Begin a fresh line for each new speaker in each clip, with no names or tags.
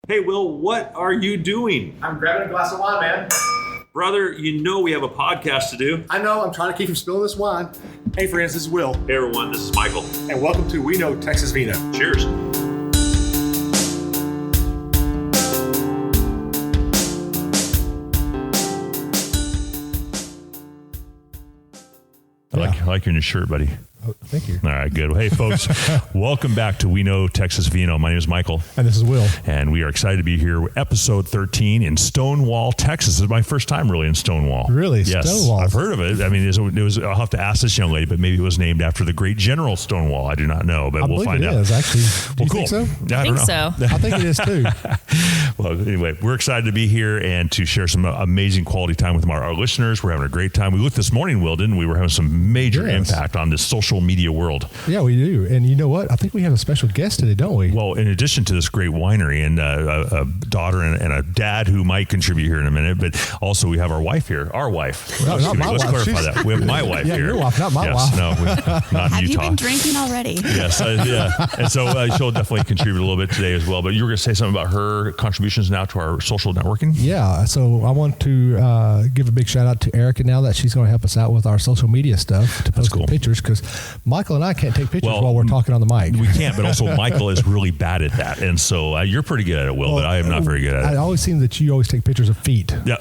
Hey, Will, what are you doing?
I'm grabbing a glass of wine, man.
Brother, you know we have a podcast to do.
I know, I'm trying to keep from spilling this wine. Hey friends, this is Will.
Hey everyone, this is Michael.
And welcome to We Know Texas Vino.
Cheers. I like your new shirt, buddy.
Oh, thank you.
All right, good. Well, hey, folks, welcome back to We Know Texas Vino. My name is Michael.
And this is Will.
And we are excited to be here with episode 13 in Stonewall, Texas. This is my first time really in Stonewall.
Really?
Yes.
Stonewall?
I've heard of it. I mean, it was. I'll have to ask this young lady, but maybe it was named after the great General Stonewall. I do not know, but we'll find out.
It is, actually. Do you think so?
Yeah,
I think so.
I think it is too.
Well, anyway, we're excited to be here and to share some amazing quality time with our listeners. We're having a great time. We looked this morning, Will, didn't we? We're having some major impact on this social media world.
Yeah, we do. And you know what? I think we have a special guest today, don't we?
Well, in addition to this great winery and a daughter and a dad who might contribute here in a minute, but also we have our wife here. Our wife.
No, not my
Let's
wife.
clarify that. We have my wife here.
Yeah, your wife, not my wife.
No, not
Have
in Utah.
you been drinking already?
Yes, yeah. And so she'll definitely contribute a little bit today as well. But you were going to say something about her contributions now to our social networking?
Yeah, so I want to give a big shout out to Erica now that she's going to help us out with our social media stuff to post the pictures, because Michael and I can't take pictures while we're talking on the mic.
We can't, but also Michael is really bad at that. And so you're pretty good at it, Will, but I am not very good at it.
I always seem that you always take pictures of feet.
Yeah.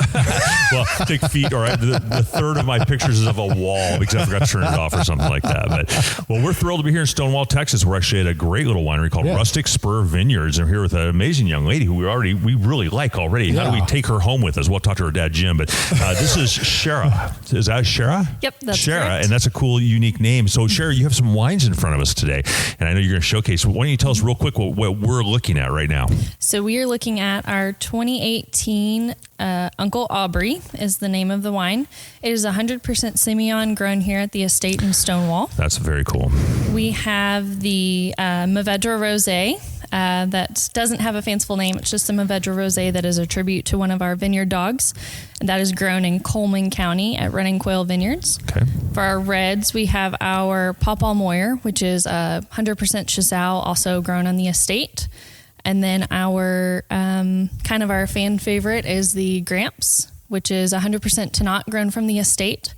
Well, take feet, all right. The third of my pictures is of a wall because I forgot to turn it off or something like that. But, well, we're thrilled to be here in Stonewall, Texas. We're actually at a great little winery called Rustic Spur Vineyards. And we're here with an amazing young lady who we really like already.
Yeah.
How do we take her home with us? We'll talk to her dad, Jim. But this is Sherah. Is that Sherah?
Yep, that's
Sherah,
correct.
and that's a cool, unique name. So, Sherah, you have some wines in front of us today, and I know you're going to showcase. Why don't you tell us real quick what we're looking at right now?
So we are looking at our 2018 Uncle Aubrey is the name of the wine. It is 100% Simeon grown here at the estate in Stonewall.
That's very cool.
We have the Mourvedre Rosé that doesn't have a fanciful name. It's just a Mourvedre Rosé that is a tribute to one of our vineyard dogs. And that is grown in Coleman County at Running Quail Vineyards. Okay. For our reds, we have our Papa Moyer, which is 100% Chazal, also grown on the estate. And then our kind of our fan favorite is the Gramps, which is 100% Tannat grown from the estate.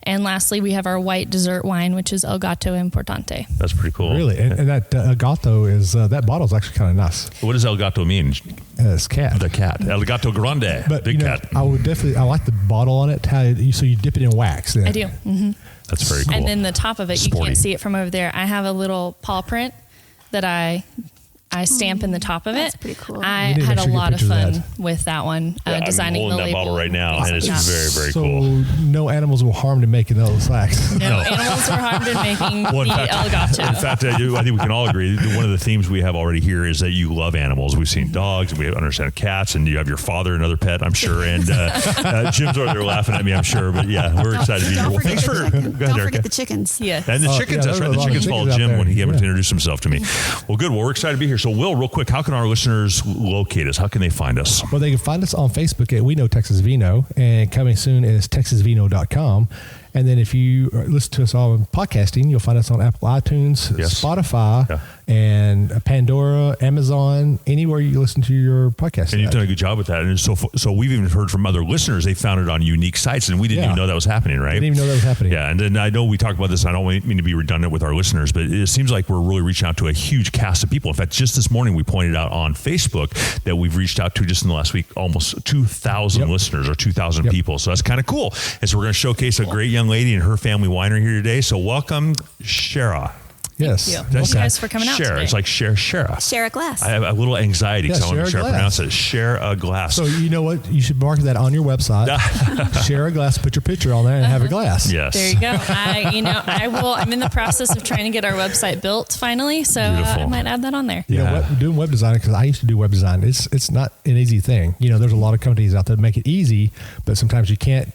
And lastly, we have our white dessert wine, which is El Gato Importante.
That's pretty cool.
Really? And that El Gato is, that bottle is actually kind of nice.
What does El Gato mean?
It's cat.
The cat. El Gato Grande.
But
big cat.
I like the bottle on it. So you dip it in wax. Then.
I do. Mm-hmm.
That's very cool.
And then the top of it,
Sporty.
you can't see it from over there. I have a little paw print that I stamp in the top of it.
That's pretty cool.
I had a lot of fun with that one, designing
I'm holding
the
that
label.
bottle right now, and it's very, very cool.
So no animals were harmed in making those wax.
No animals were harmed in making the El Gato.
In fact, I think we can all agree that one of the themes we have already here is that you love animals. We've seen dogs, and we understand cats, and you have your father, another pet, I'm sure. And Jim's over there laughing at me, I'm sure. But yeah, we're excited to be here. Well, thanks for
Don't forget the chickens.
Yeah.
And the chickens, that's right. The chickens followed Jim when he came to introduce himself to me. Well, good. Well, we're excited to be here. So, Will, real quick, how can our listeners locate us? How can they find us?
Well, they can find us on Facebook at We Know Texas Vino, and coming soon is texasvino.com. And then if you listen to us on podcasting, you'll find us on Apple iTunes, Spotify, and Pandora, Amazon, anywhere you listen to your podcast.
And you've done a good job with that. And so we've even heard from other listeners, they found it on unique sites, and we didn't even know that was happening, right?
Didn't even know that was happening.
Yeah, and then I know we talked about this, and I don't mean to be redundant with our listeners, but it seems like we're really reaching out to a huge cast of people. In fact, just this morning we pointed out on Facebook that we've reached out to, just in the last week, almost 2,000 listeners or 2,000 people. So that's kind of cool. And so we're going to showcase a great young lady and her family winery here today. So welcome, Sherah.
Yes.
Thank you. Thank you guys for coming out today.
It's like Sherah.
Share a glass.
I have a little anxiety because I want to make sure I pronounce it. Share a glass.
So you know what? You should mark that on your website. Share a glass, put your picture on there, and have a glass.
Yes.
There you go. I will. I'm in the process of trying to get our website built finally, so I might add that on there.
You know, doing web design, because I used to do web design, it's not an easy thing. You know, there's a lot of companies out there that make it easy, but sometimes you can't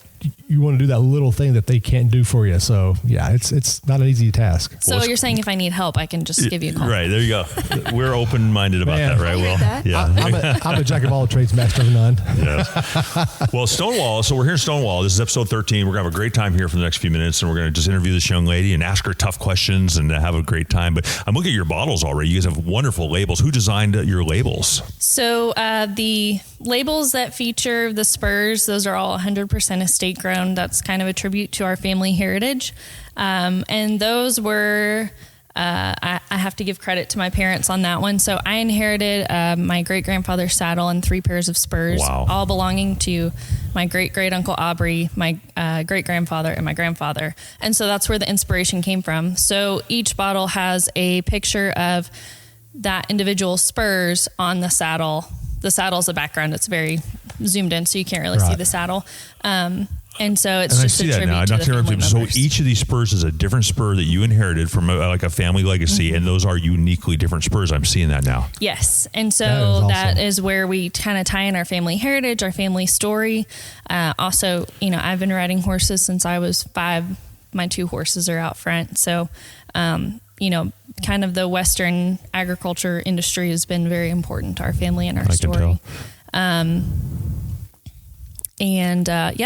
you want to do that little thing that they can't do for you. So yeah, it's not an easy task.
So you're saying if I need help, I can just give you a call.
Right. There you go. We're open-minded about that, right, Will?
Yeah. I'm a jack of all trades, master of none.
Yes. Well, Stonewall. So we're here in Stonewall. This is episode 13. We're going to have a great time here for the next few minutes, and we're going to just interview this young lady and ask her tough questions and have a great time. But I'm looking at your bottles already. You guys have wonderful labels. Who designed your labels?
So the labels that feature the Spurs, those are all 100% estate grown. That's kind of a tribute to our family heritage. And those were, I have to give credit to my parents on that one. So I inherited my great-grandfather's saddle and 3 pairs of spurs, all belonging to my great-great-uncle Aubrey, my great-grandfather, and my grandfather. And so that's where the inspiration came from. So each bottle has a picture of that individual spurs on the saddle. The saddle's a background. It's very zoomed in, so you can't really see the saddle. And so it's just a tribute to the family members.
So each of these spurs is a different spur that you inherited from like a family legacy, and those are uniquely different spurs. I'm seeing that now.
Yes. And so that is where we kind of tie in our family heritage, our family story. Also, I've been riding horses since I was 5. My 2 horses are out front. So, kind of the Western agriculture industry has been very important to our family and our story.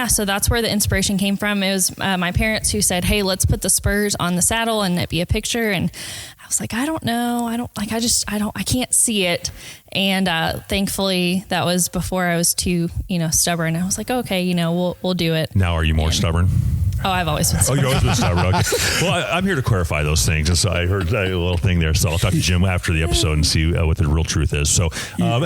So that's where the inspiration came from. It was my parents who said, "Hey, let's put the spurs on the saddle and it be a picture." And I was like, "I don't know. I can't see it." And thankfully, that was before I was too, stubborn. I was like, "Okay, we'll do it."
Now, are you more stubborn?
Oh, I've always been stubborn.
Oh, you've always been stubborn. Okay. Well, I'm here to clarify those things. And so I heard a little thing there. So I'll talk to Jim after the episode and see what the real truth is. So,
I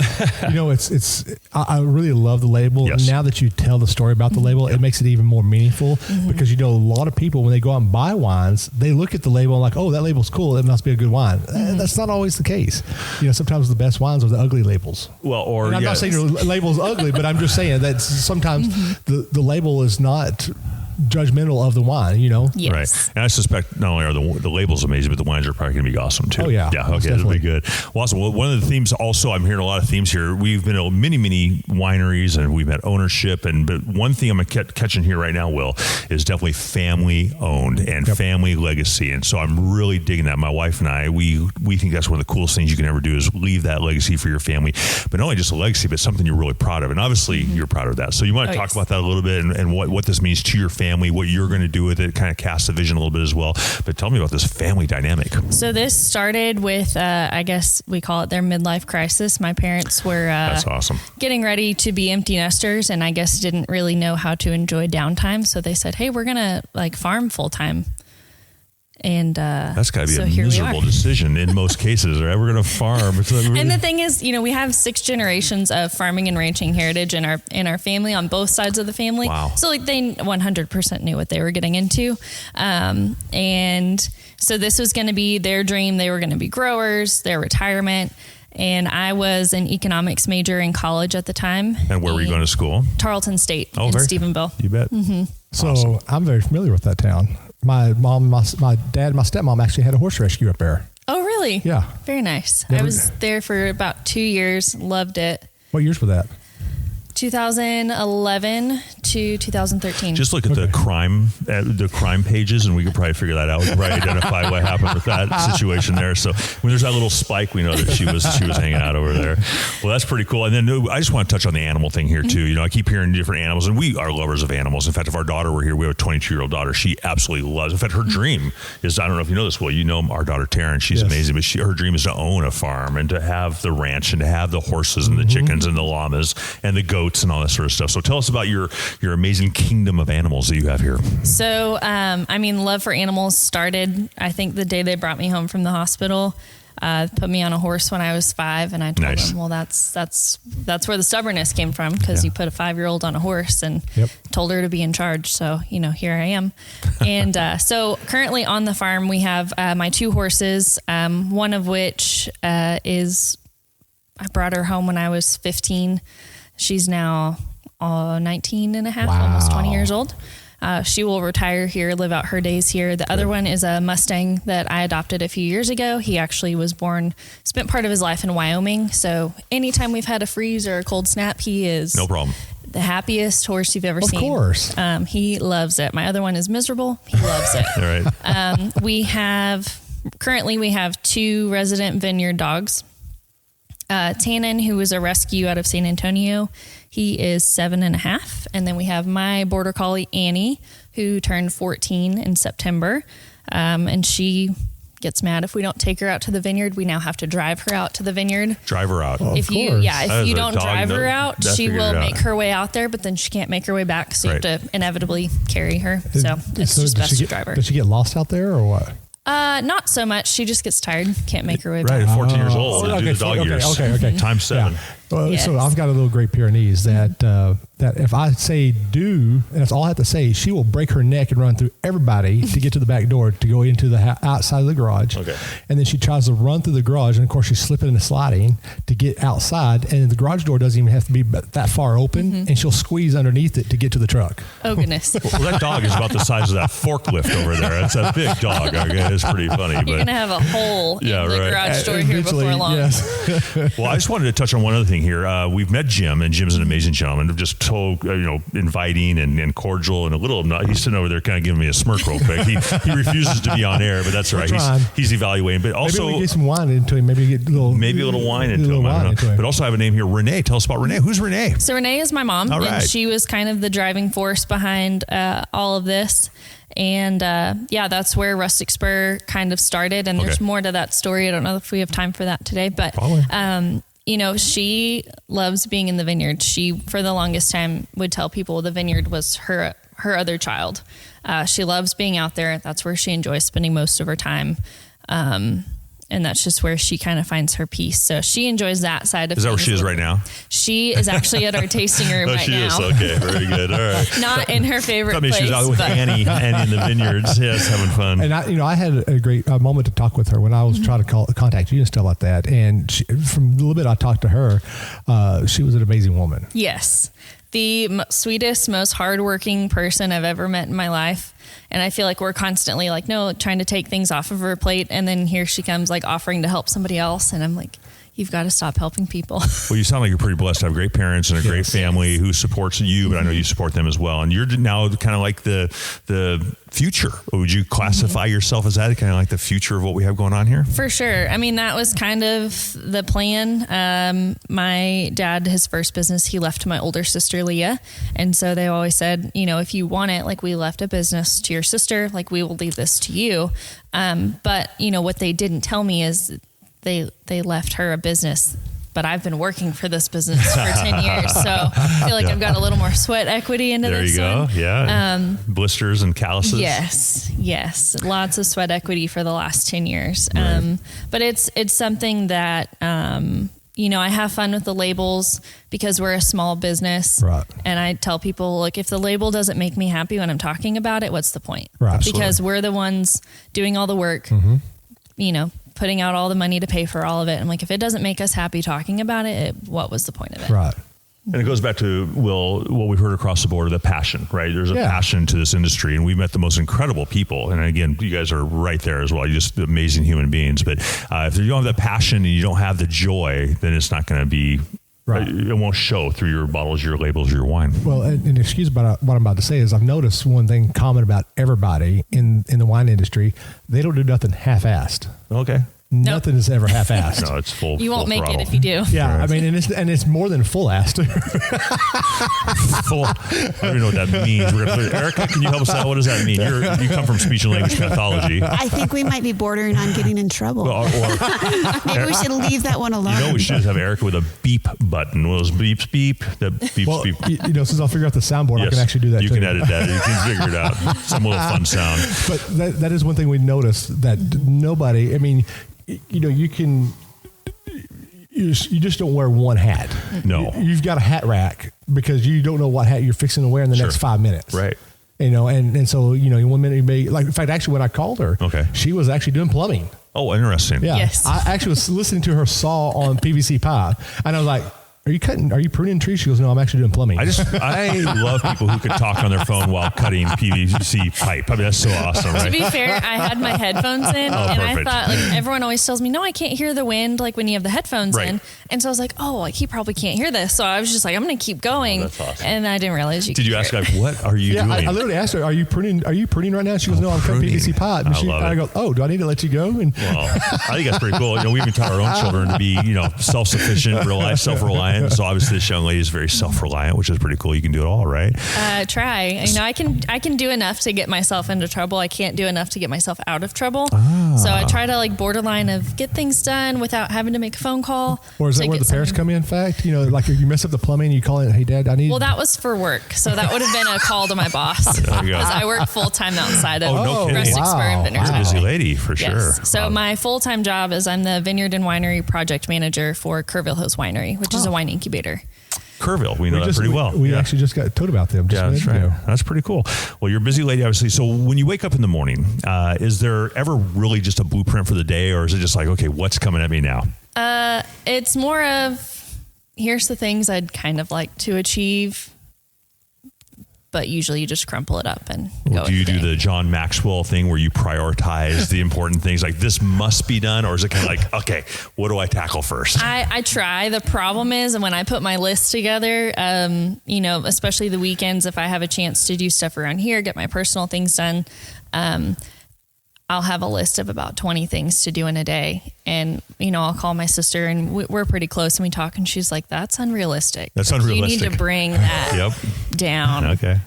really love the label.
Yes.
Now that you tell the story about the label, it makes it even more meaningful because, a lot of people, when they go out and buy wines, they look at the label and like, oh, that label's cool. It must be a good wine. That's not always the case. Sometimes the best wines are the ugly labels.
Well,
I'm not saying your label's ugly, but I'm just saying that sometimes the label is not judgmental of the wine,
Yes.
Right. And I suspect not only are the labels amazing, but the wines are probably going to be awesome too.
Oh yeah.
Yeah. Okay. That'll be good. Well, awesome. Well, one of the themes also, I'm hearing a lot of themes here. We've been to many, many wineries and we've had ownership. But one thing I'm catching here right now, Will, is definitely family owned and family legacy. And so I'm really digging that. My wife and I, we think that's one of the coolest things you can ever do is leave that legacy for your family, but not only just a legacy, but something you're really proud of. And obviously you're proud of that. So you want to talk about that a little bit and what this means to your family, what you're going to do with it, kind of cast the vision a little bit as well. But tell me about this family dynamic.
So this started with, I guess we call it their midlife crisis. My parents were
that's awesome.
Getting ready to be empty nesters and I guess didn't really know how to enjoy downtime. So they said, "Hey, we're going to farm full time." And
that's got to be a miserable decision in most cases. Right? We're going to farm.
And the thing is, we have 6 generations of farming and ranching heritage in our family on both sides of the family.
Wow.
So they 100% knew what they were getting into. And so this was going to be their dream. They were going to be growers, their retirement. And I was an economics major in college at the time.
And where were you going to school?
Tarleton State in Stephenville.
You bet.
So
awesome.
I'm very familiar with that town. My mom, my dad, my stepmom actually had a horse rescue up there.
Oh, really?
Yeah.
Very nice. I was there for about 2 years. Loved it.
What years were that?
2011 to 2013.
Just look at the crime pages, and we could probably figure that out. We could probably identify what happened with that situation there. So when there's that little spike, we know that she was hanging out over there. Well, that's pretty cool. And then I just want to touch on the animal thing here too. I keep hearing different animals, and we are lovers of animals. In fact, if our daughter were here, we have a 22-year-old daughter. She absolutely loves. In fact, her dream is, I don't know if you know this, Will, our daughter Taryn. She's amazing, but her dream is to own a farm and to have the ranch and to have the horses and the chickens and the llamas and the goats and all that sort of stuff. So tell us about your amazing kingdom of animals that you have here.
So, love for animals started, I think, the day they brought me home from the hospital. Put me on a horse when I was 5, and I told them, well, that's where the stubbornness came from, because you put a 5-year-old on a horse and told her to be in charge. So, here I am. And so currently on the farm, we have my 2 horses, one of which is, I brought her home when I was 15. She's now 19 and a half, almost 20 years old. She will retire here, live out her days here. The other one is a Mustang that I adopted a few years ago. He actually spent part of his life in Wyoming. So anytime we've had a freeze or a cold snap, he is
no problem.
the happiest horse you've ever seen.
Of course.
He loves it. My other one is miserable. He loves it.
All right.
Currently we have 2 resident Vineyard dogs. Tannen, who was a rescue out of San Antonio, he is 7.5. And then we have my border collie, Annie, who turned 14 in September. And she gets mad if we don't take her out to the Vineyard. We now have to drive her out to the Vineyard.
Drive her out.
If you don't drive her out, she will make her way out there, but then she can't make her way back. So you have to inevitably carry her. So it's just best to drive her.
Does she get lost out there or what?
Not so much. She just gets tired. Can't make her way back.
Right, 14 years old. Do the dog years.
Okay.
Times 7.
Yeah. Well,
Yes.
So I've got a little Great Pyrenees that if I say do, and that's all I have to say, she will break her neck and run through everybody to get to the back door to go into the outside of the garage.
Okay.
And then she tries to run through the garage, and of course she's slipping and sliding to get outside, and the garage door doesn't even have to be that far open, and she'll squeeze underneath it to get to the truck.
Oh, goodness.
Well, that dog is about the size of that forklift over there. It's a big dog. Okay, it's pretty funny.
You're going to have a hole in the garage door here before long.
Yes.
Well, I just wanted to touch on one other thing here. We've met Jim, and Jim's an amazing gentleman. Just so inviting and cordial and a little. He's sitting over there, kind of giving me a smirk real quick. He refuses to be on air, but that's all right. He's evaluating, but also
maybe we get some wine into him. Maybe get a little
wine into him. I don't know. But also I have a name here, Renee. Tell us about Renee. Who's Renee?
So Renee is my mom, and she was kind of the driving force behind all of this. And that's where Rustic Spur kind of started. And there's more to that story. I don't know if we have time for that today, but she loves being in the Vineyard. She, for the longest time, would tell people the Vineyard was her other child. She loves being out there. That's where she enjoys spending most of her time. And that's just where she kind of finds her peace. So she enjoys that side of things.
Is that where she is right now?
She is actually at our tasting room right now.
She is? Okay, very good. All right.
Not in her favorite place.
She was out with Annie in the vineyards. Yes, having fun.
And I had a great moment to talk with her when I was trying to contact you and stuff like that. And from the little bit I talked to her, she was an amazing woman.
Yes. The sweetest, most hardworking person I've ever met in my life. And I feel like we're constantly trying to take things off of her plate. And then here she comes offering to help somebody else. And I'm like, you've got to stop helping people.
Well, you sound like you're pretty blessed to have great parents and a great family who supports you, but I know you support them as well. And you're now kind of like the future. Would you classify yourself as that, kind of like the future of what we have going on here?
For sure. I mean, that was kind of the plan. My dad, his first business, he left to my older sister, Leah. And so they always said, if you want it, we left a business to your sister, we will leave this to you. But what they didn't tell me is they left her a business, but I've been working for this business for 10 years. So I feel like I've got a little more sweat equity into this.
There you go. Yeah. Blisters and calluses.
Yes. Lots of sweat equity for the last 10 years.
Right.
But it's something that, I have fun with the labels because we're a small business.
Right.
And I tell people, look, if the label doesn't make me happy when I'm talking about it, what's the point?
Right.
Because we're the ones doing all the work, putting out all the money to pay for all of it. I'm like, if it doesn't make us happy talking about it, what was the point of it?
Right.
And it goes back to, what we've heard across the board, the passion, right? There's a passion to this industry, and we've met the most incredible people. And again, you guys are right there as well. You're just amazing human beings. But if you don't have the passion and you don't have the joy, then it's not going to be, it won't show through your bottles, your labels, your wine.
Well, and excuse about what I'm about to say is I've noticed one thing common about everybody in the wine industry. They don't do nothing half-assed.
Okay.
Nothing is ever half-assed.
No, it's full.
You won't make
throttle.
it if you do.
Yeah, I mean, and it's more than full-assed.
Full. I don't even know what that means. Erica, can you help us out? What does that mean? You come from speech and language pathology.
I think we might be bordering on getting in trouble. Maybe we should leave that one alone.
We should have Erica with a beep button. One of those beeps, beep. The beeps, beep.
Since I'll figure out the soundboard, I can actually do that.
You can edit that. You can figure it out. Some little fun sound.
But that is one thing we noticed that nobody. I mean, you can. You just don't wear one hat.
No.
You've got a hat rack because you don't know what hat you're fixing to wear in the next 5 minutes.
Right.
And so, 1 minute you may, in fact, actually when I called her, she was actually doing plumbing.
Oh, interesting.
Yeah.
Yes.
I actually was listening to her saw on PVC pipe, and I was like, are you pruning trees? She goes, no, I'm actually doing plumbing.
I love people who can talk on their phone while cutting PVC pipe. I mean, that's so awesome, right?
To be fair, I had my headphones in, and
perfect.
I thought, like, everyone always tells me, no, I can't hear the wind, like when you have the headphones in. And so I was like, oh, like he probably can't hear this. So I was just like, I'm going to keep going.
That's awesome.
And I didn't realize you
Did you ask, like, what are you doing?
I literally asked her, are you pruning right now? She goes, no, I'm cutting PVC pipe. And I go, oh, do I need to let you go? And
well, I think that's pretty cool. You know, we even taught our own children to be, you know, self-sufficient, self-reliant. So obviously this young lady is very self-reliant, which is pretty cool. You can do it all, right?
Try. You know, I can do enough to get myself into trouble. I can't do enough to get myself out of trouble. So I try to like borderline of get things done without having to make a phone call.
Or is that where the parents come in? In fact, you know, like if you mess up the plumbing, you call in, hey, Dad, I need.
Well, that was for work. So that would have been a call to my boss. Because I work full-time outside of Rustic Spur and Vineyard.
You're a busy lady, for sure.
So my full-time job is I'm the Vineyard and Winery project manager for Kerrville Hills Winery, which is a wine incubator.
Kerrville, we know that pretty well.
We actually just got told about them.
That's right. That's pretty cool. Well, you're a busy lady, obviously. So when you wake up in the morning, is there ever really just a blueprint for the day, or is it just like, okay, what's coming at me now?
It's more of, here's the things I'd kind of like to achieve, but usually you just crumple it up and go.
Do you do the John Maxwell thing where you prioritize the important things, like this must be done, or is it kind of like, okay, what do I tackle first?
I try. The problem is when I put my list together, you know, especially the weekends, if I have a chance to do stuff around here, get my personal things done, I'll have a list of about 20 things to do in a day. And, you know, I'll call my sister and we're pretty close and we talk and she's like, that's unrealistic.
That's unrealistic.
You need to bring that down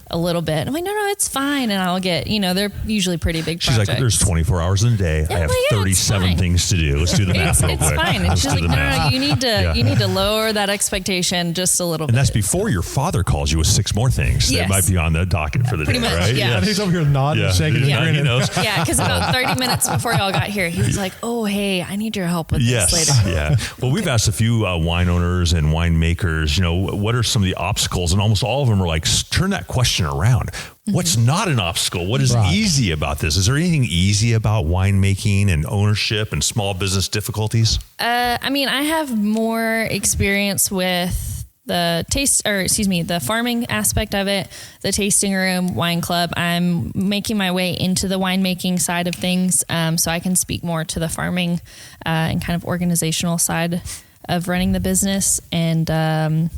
a little bit. I'm like, no, it's fine. And I'll get, you know, they're usually pretty big projects.
She's like, there's 24 hours in a day. I have 37 things to do. Let's do the math real quick.
It's fine. And she's like, no, you need to lower that expectation just a little bit.
And that's before your father calls you with 6 more things that might be on the docket for the day, right?
Yeah.
He's over here nodding and shaking.
Yeah, he knows.
Yeah, because about 30 minutes before y'all got here, he was like, oh, hey, I need your help with this later.
Yeah. Well, we've asked a few wine owners and winemakers, you know, what are some of the obstacles? And almost all of them are like, turn that question around. What's not an obstacle? What is easy about this? Is there anything easy about winemaking and ownership and small business difficulties?
I mean, I have more experience with the farming aspect of it, the tasting room, wine club. I'm making my way into the winemaking side of things. So I can speak more to the farming and kind of organizational side of running the business. And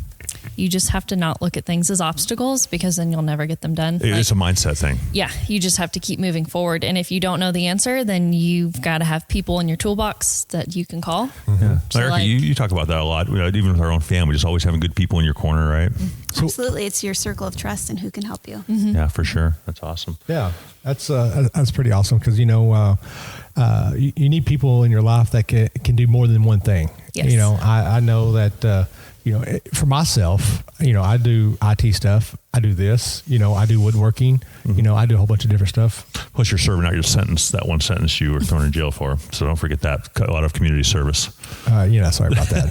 you just have to not look at things as obstacles because then you'll never get them done.
It's a mindset thing. Yeah.
You just have to keep moving forward. And if you don't know the answer, then you've got to have people in your toolbox that you can call.
Yeah. So Erica, you talk about that a lot, even with our own family, just always having good people in your corner, right?
Absolutely. It's your circle of trust and who can help you.
Yeah, for sure. That's awesome.
Yeah, that's pretty awesome because, you know, you need people in your life that can do more than one thing.
Yes.
You know, I know that, you know, for myself, you know, I do IT stuff. I do this, you know, I do woodworking, you know, I do a whole bunch of different stuff.
Plus you're serving out your sentence, that one sentence you were thrown in jail for. So don't forget that. A lot of community service.
You know, sorry about that.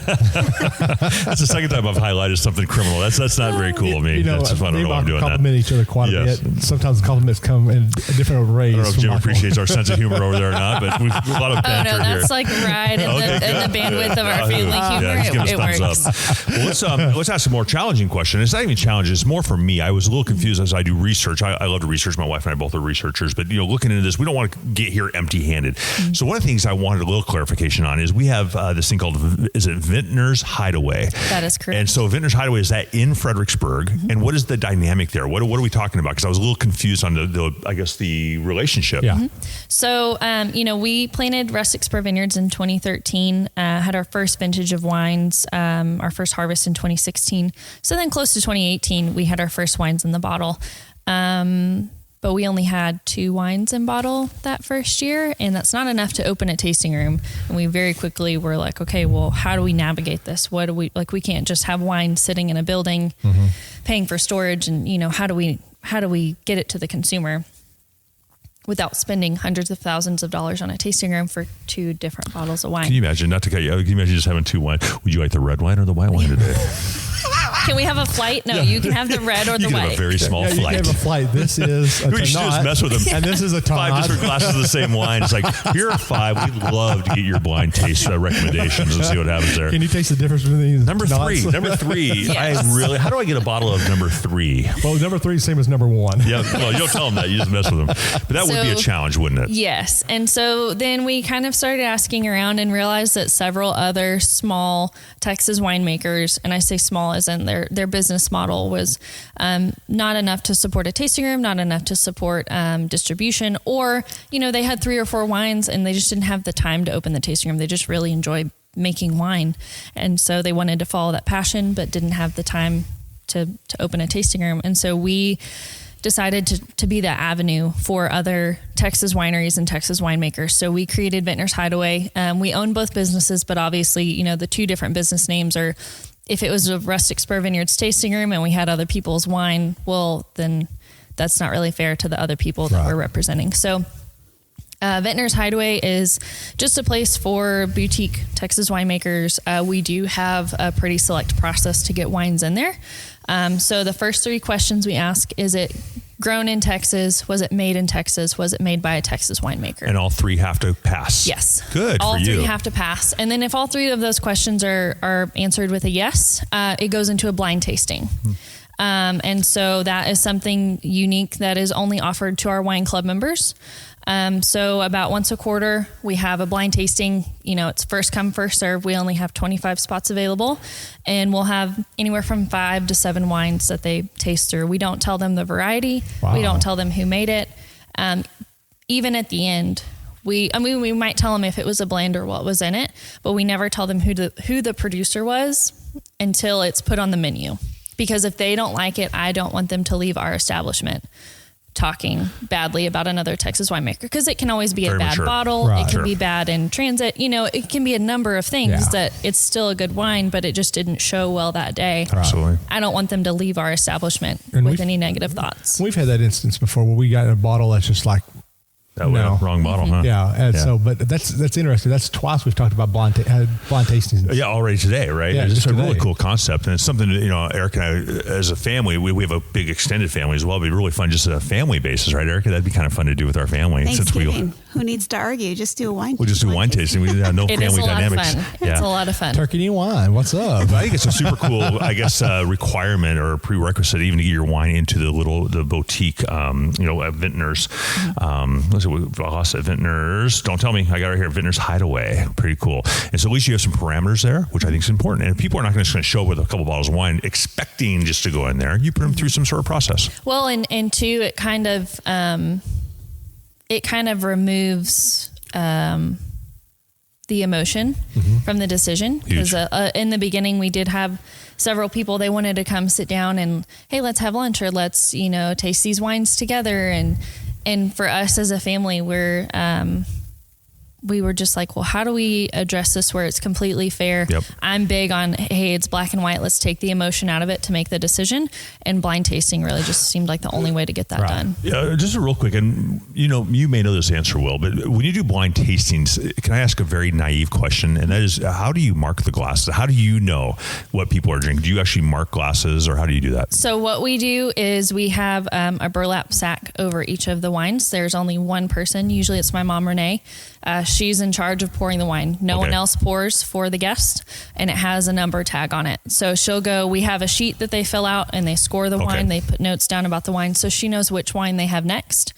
That's the second time I've highlighted something criminal. That's not very cool of me.
You know,
that's just fun. I don't know why I'm doing that.
Compliment each other quite a bit. Sometimes compliments come in different arrays.
I don't know if Jim appreciates our sense of humor over there or not, but we've a lot of banter here.
Oh no, that's like right in the bandwidth of our family humor.
Yeah, just give us thumbs up. Well, let's ask a more challenging question. It's not even challenging. It's more for me. I was a little confused as I do research. I love to research. My wife and I both are researchers, but you know, looking into this, we don't want to get here empty-handed. So one of the things I wanted a little clarification on is we have this thing called, is it Vintner's Hideaway?
That is correct.
And so Vintner's Hideaway, is that in Fredericksburg? And what is the dynamic there? What are we talking about? Because I was a little confused on the relationship.
Yeah.
So, you know, we planted Rustic Spur Vineyards in 2013, had our first vintage of wines, our first harvest in 2016. So then close to 2018, we had our first wines in the bottle. But we only had 2 wines in bottle that first year, and that's not enough to open a tasting room. And we very quickly were like, okay, well, how do we navigate this? What do we, like, we can't just have wine sitting in a building, paying for storage. And, you know, how do we get it to the consumer without spending hundreds of thousands of dollars on a tasting room for 2 different bottles of wine?
Can you imagine, not to cut you out, can you imagine just having 2 wine? Would you like the red wine or the white wine today?
Can we have a flight? No, you can have the red or the
You can
white.
have a very small
You
flight.
can have a flight. This is a
We should just mess with them.
and this is a
Five
Todd.
different glasses of the same wine. It's like, here are 5. We'd love to get your blind taste recommendations and see what happens there.
Can you taste the difference between these?
Number 3. Number 3.
Yes.
How do I get a bottle of number 3?
Well, number 3 is same as number 1.
Yeah, well, you don't tell them that. You just mess with them. But that would be a challenge, wouldn't it?
Yes. And so then we kind of started asking around and realized that several other small Texas winemakers, and I say small as in their business model was not enough to support a tasting room, not enough to support distribution, or, they had 3 or 4 wines and they just didn't have the time to open the tasting room. They just really enjoy making wine. And so they wanted to follow that passion, but didn't have the time to open a tasting room. And so we decided to be that avenue for other Texas wineries and Texas winemakers. So we created Vintner's Hideaway. We own both businesses, but obviously, the 2 different business names are, if it was a Rustic Spur Vineyards tasting room and we had other people's wine, well, then that's not really fair to the other people that we're representing. So Vintner's Hideaway is just a place for boutique Texas winemakers. We do have a pretty select process to get wines in there. So the first 3 questions we ask, is it grown in Texas? Was it made in Texas? Was it made by a Texas winemaker?
And all 3 have to pass.
Yes.
Good
all
for you.
All 3 have to pass. And then if all 3 of those questions are answered with a yes, it goes into a blind tasting. And so that is something unique that is only offered to our wine club members. So about once a quarter, we have a blind tasting. It's first come, first serve. We only have 25 spots available, and we'll have anywhere from 5 to 7 wines that they taste through. We don't tell them the variety.
Wow.
We don't tell them who made it. Even at the end, we might tell them if it was a blend or what was in it, but we never tell them who the producer was until it's put on the menu. Because if they don't like it, I don't want them to leave our establishment talking badly about another Texas winemaker, because it can always be a bad bottle. Right. It can be bad in transit. It can be a number of things that it's still a good wine, but it just didn't show well that day.
Absolutely.
I don't want them to leave our establishment with any negative thoughts.
We've had that instance before where we got a bottle that's just like,
wrong bottle, huh?
Yeah. So, but that's interesting. That's twice we've talked about blind tastings.
Yeah, already today, right?
Yeah,
it's a really cool concept, and it's something that, Eric and I, as a family, we have a big extended family as well. It'd be really fun just at a family basis, right, Erica? That'd be kind of fun to do with our family.
Thanksgiving. Who needs to argue? Just do a wine.
We'll just do wine tasting. We have no family dynamics.
It's a lot of fun.
Turkey and wine. What's up?
I think it's a super cool, requirement or prerequisite even to get your wine into the boutique, vintners. Vintners. Don't tell me. I got it right here. Vintner's Hideaway. Pretty cool. And so at least you have some parameters there, which I think is important. And people are not just going to show up with a couple bottles of wine expecting just to go in there. You put them through some sort of process.
Well, and two, it kind of removes the emotion from the decision. Because in the beginning, we did have several people, they wanted to come sit down and, hey, let's have lunch, or let's, taste these wines together. And for us as a family, we were just like, well, how do we address this where it's completely fair?
Yep.
I'm big on, hey, it's black and white. Let's take the emotion out of it to make the decision. And blind tasting really just seemed like the only way to get that done.
Yeah, just real quick. And, you may know this answer, Will, but when you do blind tastings, can I ask a very naive question? And that is, how do you mark the glasses? How do you know what people are drinking? Do you actually mark glasses, or how do you do that?
So what we do is we have a burlap sack over each of the wines. There's only one person. Usually it's my mom, Renee. She's in charge of pouring the wine. No one else pours for the guest, and it has a number tag on it. So she'll go, we have a sheet that they fill out and they score the wine. They put notes down about the wine. So she knows which wine they have next.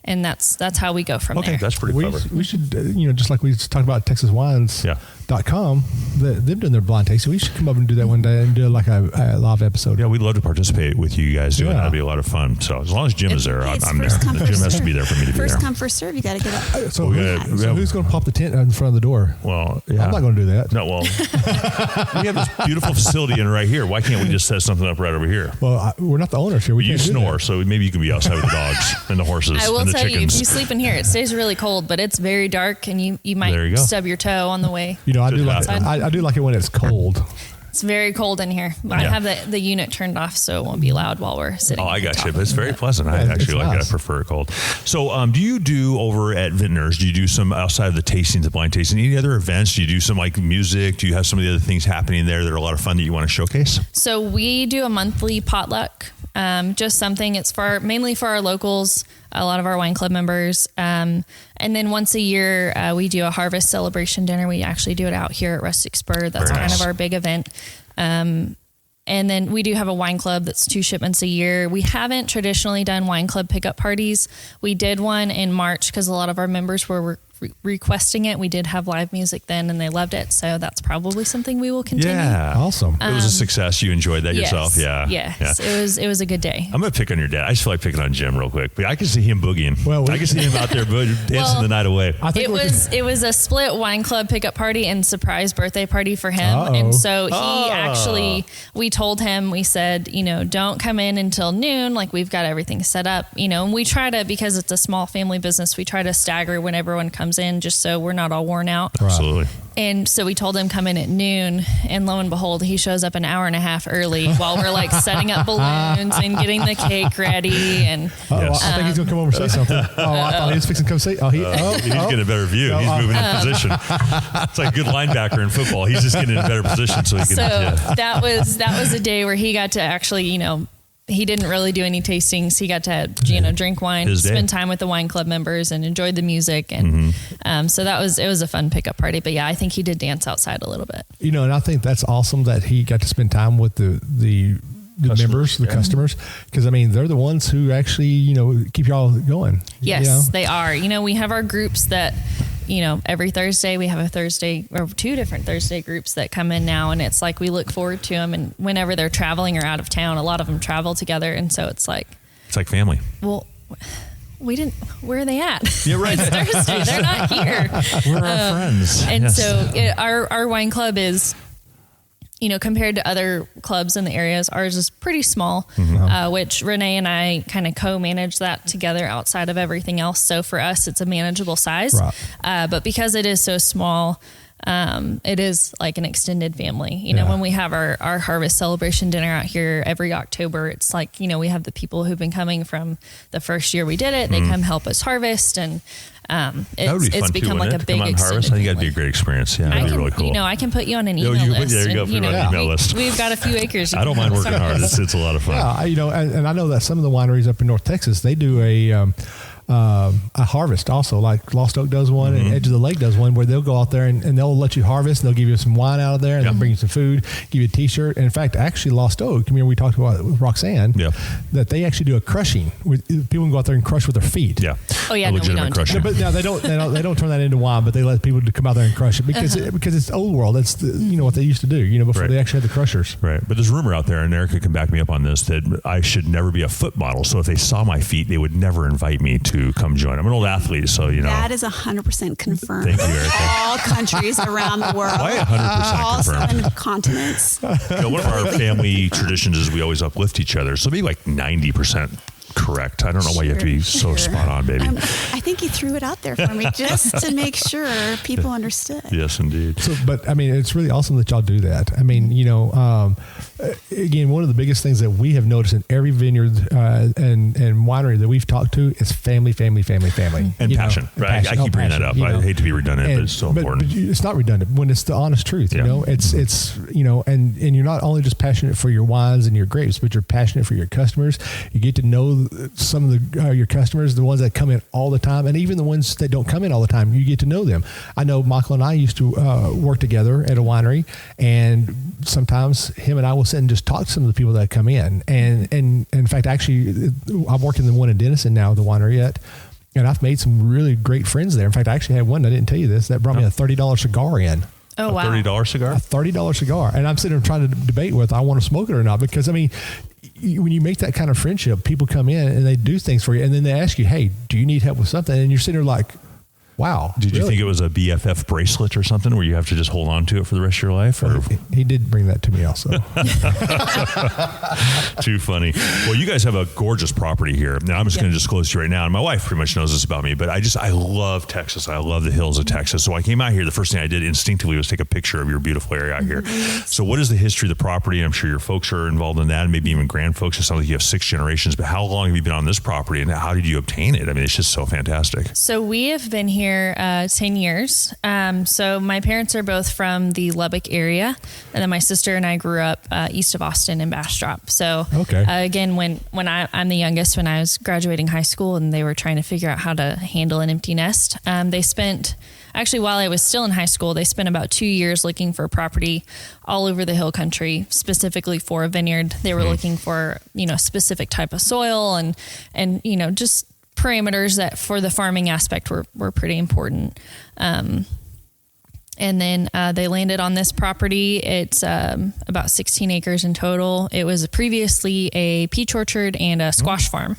And that's how we go from there.
Okay, that's pretty clever.
We should, just like we talked about TexasWines.com, them doing their blind tasting. We should come up and do that one day and do like a live episode.
Yeah, we'd love to participate with you guys doing that. That'd be a lot of fun. So as long as Jim is there, I'm there. Jim has to be there for me to be there.
First come, first serve. You got to get up.
So who's going to pop the tent in front of the door?
Well, yeah.
I'm not going to do that.
No, well, we have this beautiful facility in right here. Why can't we just set something up right over here?
Well, we're not the owners here.
You snore, so maybe you can be outside with the dogs and the horses
I will
and the
tell
chickens.
you, if you sleep in here, it stays really cold, but it's very dark, and you might stub your toe on the way.
I do like it when it's cold.
It's very cold in here. I have the unit turned off so it won't be loud while we're sitting.
Oh, I got you. But it's very pleasant. I actually like it. I prefer it cold. So do you do over at Vintners, do you do some outside of the tastings, the blind tasting, any other events? Do you do some like music? Do you have some of the other things happening there that are a lot of fun that you want to showcase?
So we do a monthly potluck. Just something, it's mainly for our locals, a lot of our wine club members. And then once a year, we do a harvest celebration dinner. We actually do it out here at Rustic Spur. That's kind of our big event. And then we do have a wine club that's 2 shipments a year. We haven't traditionally done wine club pickup parties. We did one in March because a lot of our members were requesting it. We did have live music then and they loved it. So that's probably something we will continue.
Yeah.
Awesome.
It was a success. You enjoyed that yourself. Yeah.
Yes. Yeah. It was a good day.
I'm going to pick on your dad. I just feel like picking on Jim real quick, but I can see him boogieing. Well, I can see him out there dancing the night away.
It was a split wine club pickup party and surprise birthday party for him.
Uh-oh.
And so we told him, we said, don't come in until noon. Like we've got everything set up, and we try to, because it's a small family business, we try to stagger when everyone comes in just so we're not all worn out.
Absolutely.
And so we told him come in at noon, and lo and behold, he shows up an hour and a half early while we're like setting up balloons and getting the cake ready. And
I think he's gonna come over and say something. I thought he was fixing to come say.
He's getting a better view. He's moving in position. It's like a good linebacker in football. He's just getting in a better position so he can.
So that was a day where he got to actually, he didn't really do any tastings. He got to, drink wine, spend time with the wine club members, and enjoyed the music. And so it was a fun pickup party. But yeah, I think he did dance outside a little bit. And
I think that's awesome that he got to spend time with the members, the customers, because they're the ones who actually keep y'all going.
Yes, they are. We have our groups that. Every Thursday we have a Thursday or 2 different Thursday groups that come in now. And it's like, we look forward to them. And whenever they're traveling or out of town, a lot of them travel together. And so it's like
family.
Well, where are they at?
Yeah, right.
It's Thursday. They're not here.
We're our friends.
And so our wine club is, compared to other clubs in the areas, ours is pretty small, which Renee and I kind of co-manage that together outside of everything else. So for us, it's a manageable size. Right. But because it is so small, it is like an extended family. When we have our harvest celebration dinner out here every October, it's like, we have the people who've been coming from the first year we did it. They come help us harvest, and it's become like a big extended.
I think that'd be a great experience. Yeah, that'd be really cool.
I can put you on an email list.
There you go. Put you on an email list.
We've got a few acres.
I don't mind working hard. It's a lot of fun.
Yeah, and I know that some of the wineries up in North Texas, they do a harvest also, like Lost Oak does one, and Edge of the Lake does one, where they'll go out there and they'll let you harvest, and they'll give you some wine out of there, and they'll bring you some food, give you a t-shirt. And in fact, actually Lost Oak, we talked about it with Roxanne, that they actually do a crushing. People can go out there and crush with their feet.
Yeah.
Oh yeah, no, we don't.
But now they don't turn that into wine, but they let people to come out there and crush it because it's old world. That's what they used to do, before they actually had the crushers.
Right. But there's rumor out there, and Erica can back me up on this, that I should never be a foot model. So if they saw my feet, they would never invite me to come join. I'm an old athlete, so
That is 100% confirmed.
Thank you, Erica.
All countries around the world.
Why 100%
all
confirmed?
7 continents.
One of our family traditions is we always uplift each other. So maybe like 90% correct. I don't know why you have to be so spot on, baby.
I think you threw it out there for me just to make sure people understood.
Yes, indeed.
So, but it's really awesome that y'all do that. Again, one of the biggest things that we have noticed in every vineyard and winery that we've talked to is family.
And passion, right? I keep bringing that up. I hate to be redundant, but it's so important.
But it's not redundant when it's the honest truth, it's and you're not only just passionate for your wines and your grapes, but you're passionate for your customers. You get to know some of your customers, the ones that come in all the time, and even the ones that don't come in all the time, you get to know them. I know Michael and I used to work together at a winery, and sometimes him and I will sit and just talk to some of the people that come in. And in fact, actually, I'm working the one in Denison now, the winery at, and I've made some really great friends there. In fact, I actually had one, I didn't tell you this, that brought me a $30 cigar in.
Oh, wow.
A $30 cigar?
A $30 cigar. And I'm sitting there trying to debate whether I want to smoke it or not, because when you make that kind of friendship, people come in and they do things for you, and then they ask you, hey, do you need help with something? And you're sitting there like, Wow.
Did you think it was a BFF bracelet or something where you have to just hold on to it for the rest of your life? Or?
He did bring that to me also.
Too funny. Well, you guys have a gorgeous property here. Now, I'm just going to disclose to you right now, and my wife pretty much knows this about me, but I love Texas. I love the hills of Texas. So I came out here, the first thing I did instinctively was take a picture of your beautiful area out here. So what is the history of the property? I'm sure your folks are involved in that, and maybe even grand folks. It sounds like you have 6 generations, but how long have you been on this property, and how did you obtain it? I mean, it's just so fantastic.
So we have been here 10 years. So my parents are both from the Lubbock area, and then my sister and I grew up east of Austin in Bastrop. So again, when I'm the youngest, when I was graduating high school and they were trying to figure out how to handle an empty nest, they spent, actually while I was still in high school, they spent about 2 years looking for property all over the hill country, specifically for a vineyard. They were looking for, a specific type of soil and just parameters that for the farming aspect were pretty important. And then they landed on this property. It's about 16 acres in total. It was previously a peach orchard and a squash farm.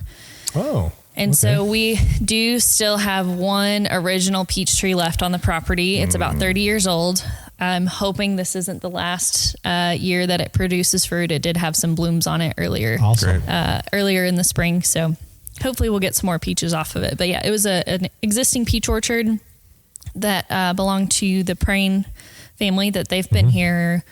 Oh.
And so we do still have one original peach tree left on the property. It's about 30 years old. I'm hoping this isn't the last year that it produces fruit. It did have some blooms on it earlier in the spring. So hopefully we'll get some more peaches off of it. But yeah, it was an existing peach orchard that belonged to the Prain family that they've been here,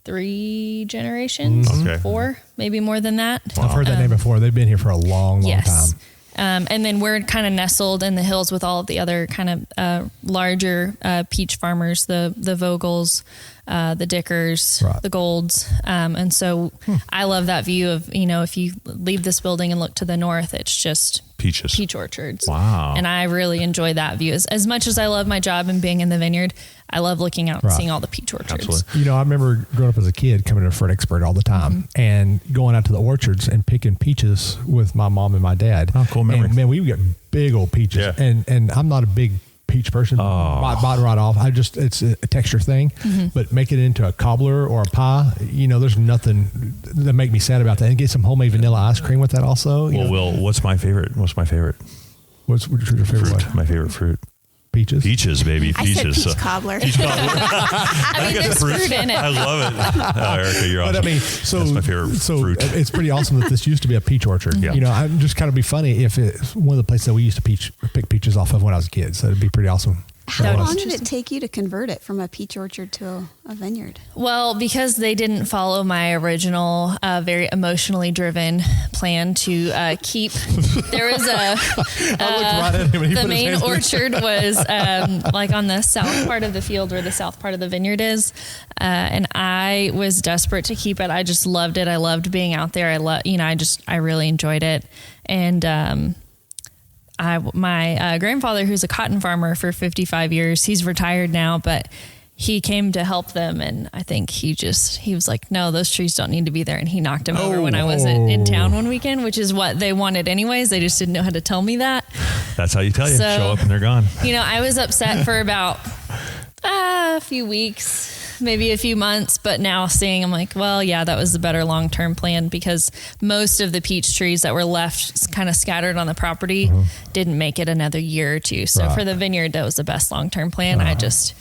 3 generations, 4, maybe more than that.
I've heard that name before. They've been here for a long time.
And then we're kind of nestled in the hills with all of the other kind of larger peach farmers, the Vogels, the Dickers, the Golds. And so I love that view of, if you leave this building and look to the north, it's just peach orchards.
Wow.
And I really enjoy that view. As much as I love my job and being in the vineyard, I love looking out and seeing all the peach orchards.
Absolutely.
I remember growing up as a kid coming to Fruit Expert all the time and going out to the orchards and picking peaches with my mom and my dad.
Oh, cool memory.
And man, we would get big old peaches. Yeah. And I'm not a big peach person. Bite right off. It's a texture thing, but make it into a cobbler or a pie. There's nothing that make me sad about that. And get some homemade vanilla ice cream with that also.
Well, Will, what's my favorite? What's your favorite
one?
My favorite fruit.
Peaches,
baby.
I said peach cobbler.
Peach cobbler. I mean,
there's fruit in it.
I love it. Oh, Erica, you're awesome.
But I mean, that's my favorite fruit. It's pretty awesome that this used to be a peach orchard. Yeah. I'm just kind of be funny if it's one of the places that we used to pick peaches off of when I was a kid. So it'd be pretty awesome.
How long did it take you to convert it from a peach orchard to a vineyard?
Well, because they didn't follow my original, very emotionally driven plan to keep. There was the main orchard was like on the south part of the field where the south part of the vineyard is, and I was desperate to keep it. I just loved it. I loved being out there. I really enjoyed it, and. My grandfather, who's a cotton farmer for 55 years, he's retired now, but he came to help them. And I think he was like, no, those trees don't need to be there. And he knocked them over when I was in town one weekend, which is what they wanted anyways. They just didn't know how to tell me that.
That's how you tell you. So, show up and they're gone.
I was upset for about a few weeks, maybe a few months, but now I'm like, well, yeah, that was the better long-term plan because most of the peach trees that were left kind of scattered on the property didn't make it another year or two. So for the vineyard, that was the best long-term plan. I just,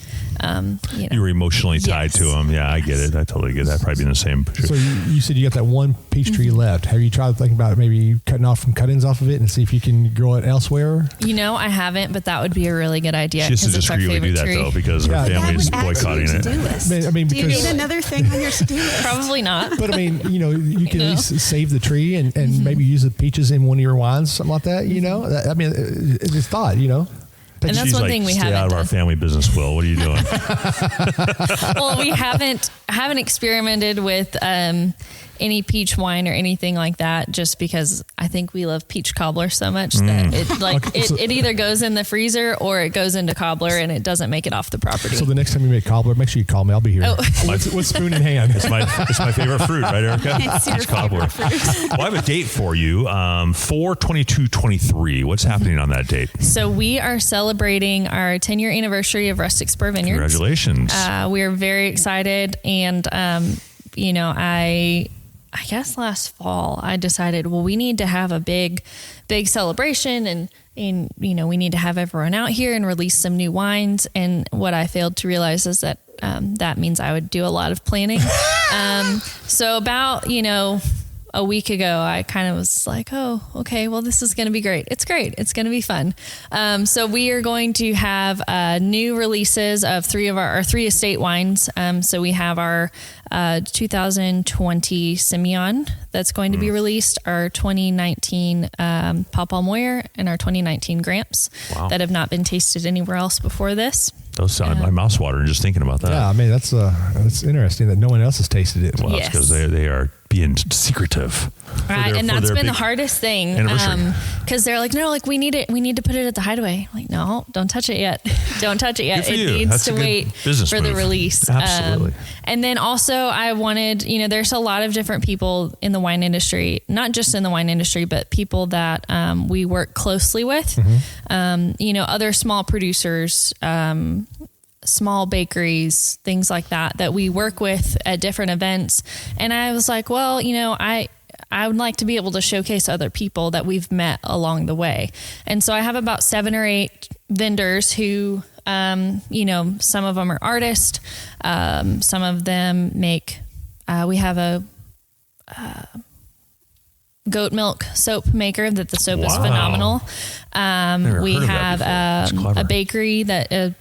you were emotionally tied to them. Yeah, I get it. I totally get that. Probably in the same.
So you said you got that one peach tree left. Have you tried thinking about maybe cutting off some cuttings off of it and see if you can grow it elsewhere?
I haven't, but that would be a really good idea.
She has to discreetly do that though, because her family is boycotting it.
Do you need another thing on your to-do list?
Probably not.
But I mean, you can at least save the tree and maybe use the peaches in one of your wines, something like that. I mean, it's thought.
And that's one thing we haven't
done. Stay out of our family business, Will. What are you doing?
Well, we haven't experimented with any peach wine or anything like that, just because I think we love peach cobbler so much that it either goes in the freezer or it goes into cobbler and it doesn't make it off the property.
So the next time you make cobbler, make sure you call me. I'll be here. With spoon in hand.
It's my favorite fruit, right, Erica? Peach cobbler. Well, I have a date for you. 4/22/23. What's happening on that date?
So we are celebrating our 10-year anniversary of Rustic Spur Vineyard.
Congratulations.
We are very excited, and I guess last fall, I decided, well, we need to have a big celebration and you know, we need to have everyone out here and release some new wines. And what I failed to realize is that that means I would do a lot of planning. So about, you know, a week ago, I kind of was like, oh, okay, well, this is going to be great. It's great. It's going to be fun. So we are going to have new releases of three estate wines. So we have our 2020 Simeon that's going to be released, our 2019 Papa Moyer, and our 2019 Gramps that have not been tasted anywhere else before this.
Those sound my mouth's watering just thinking about that.
Yeah, I mean, that's interesting that no one else has tasted it.
Well, it's because they are being secretive.
Right, and that's been the hardest thing. Because they're like, no, like we need to put it at the Hideaway. I'm like, no, don't touch it yet. Don't touch it yet. It needs to wait for the release.
Absolutely.
And then also I wanted, you know, there's a lot of different people in the wine industry, not just in the wine industry, but people that we work closely with, you know, other small producers, small bakeries, things like that we work with at different events. And I was like, well, you know, I would like to be able to showcase other people that we've met along the way. And so I have about 7 or 8 vendors who, you know, some of them are artists. Some of them make, we have a goat milk soap maker that the soap is phenomenal. We have a bakery that,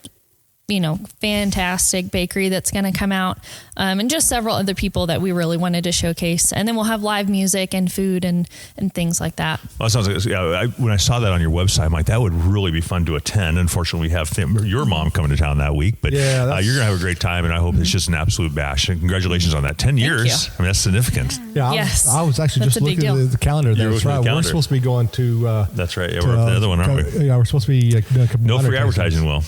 you know, fantastic bakery that's going to come out, and just several other people that we really wanted to showcase. And then we'll have live music and food and things like that.
Well, it sounds like, when I saw that on your website, I'm like, that would really be fun to attend. Unfortunately, we have your mom coming to town that week, but you're going to have a great time, and I hope it's just an absolute bash. And congratulations on that. 10 years. I mean, that's significant.
Yeah, I was actually just looking at the calendar. That's right. We're supposed to be going to...
that's right. Yeah, we're up the other one, aren't we?
Yeah, we're supposed to be doing a couple
no free advertising, Will.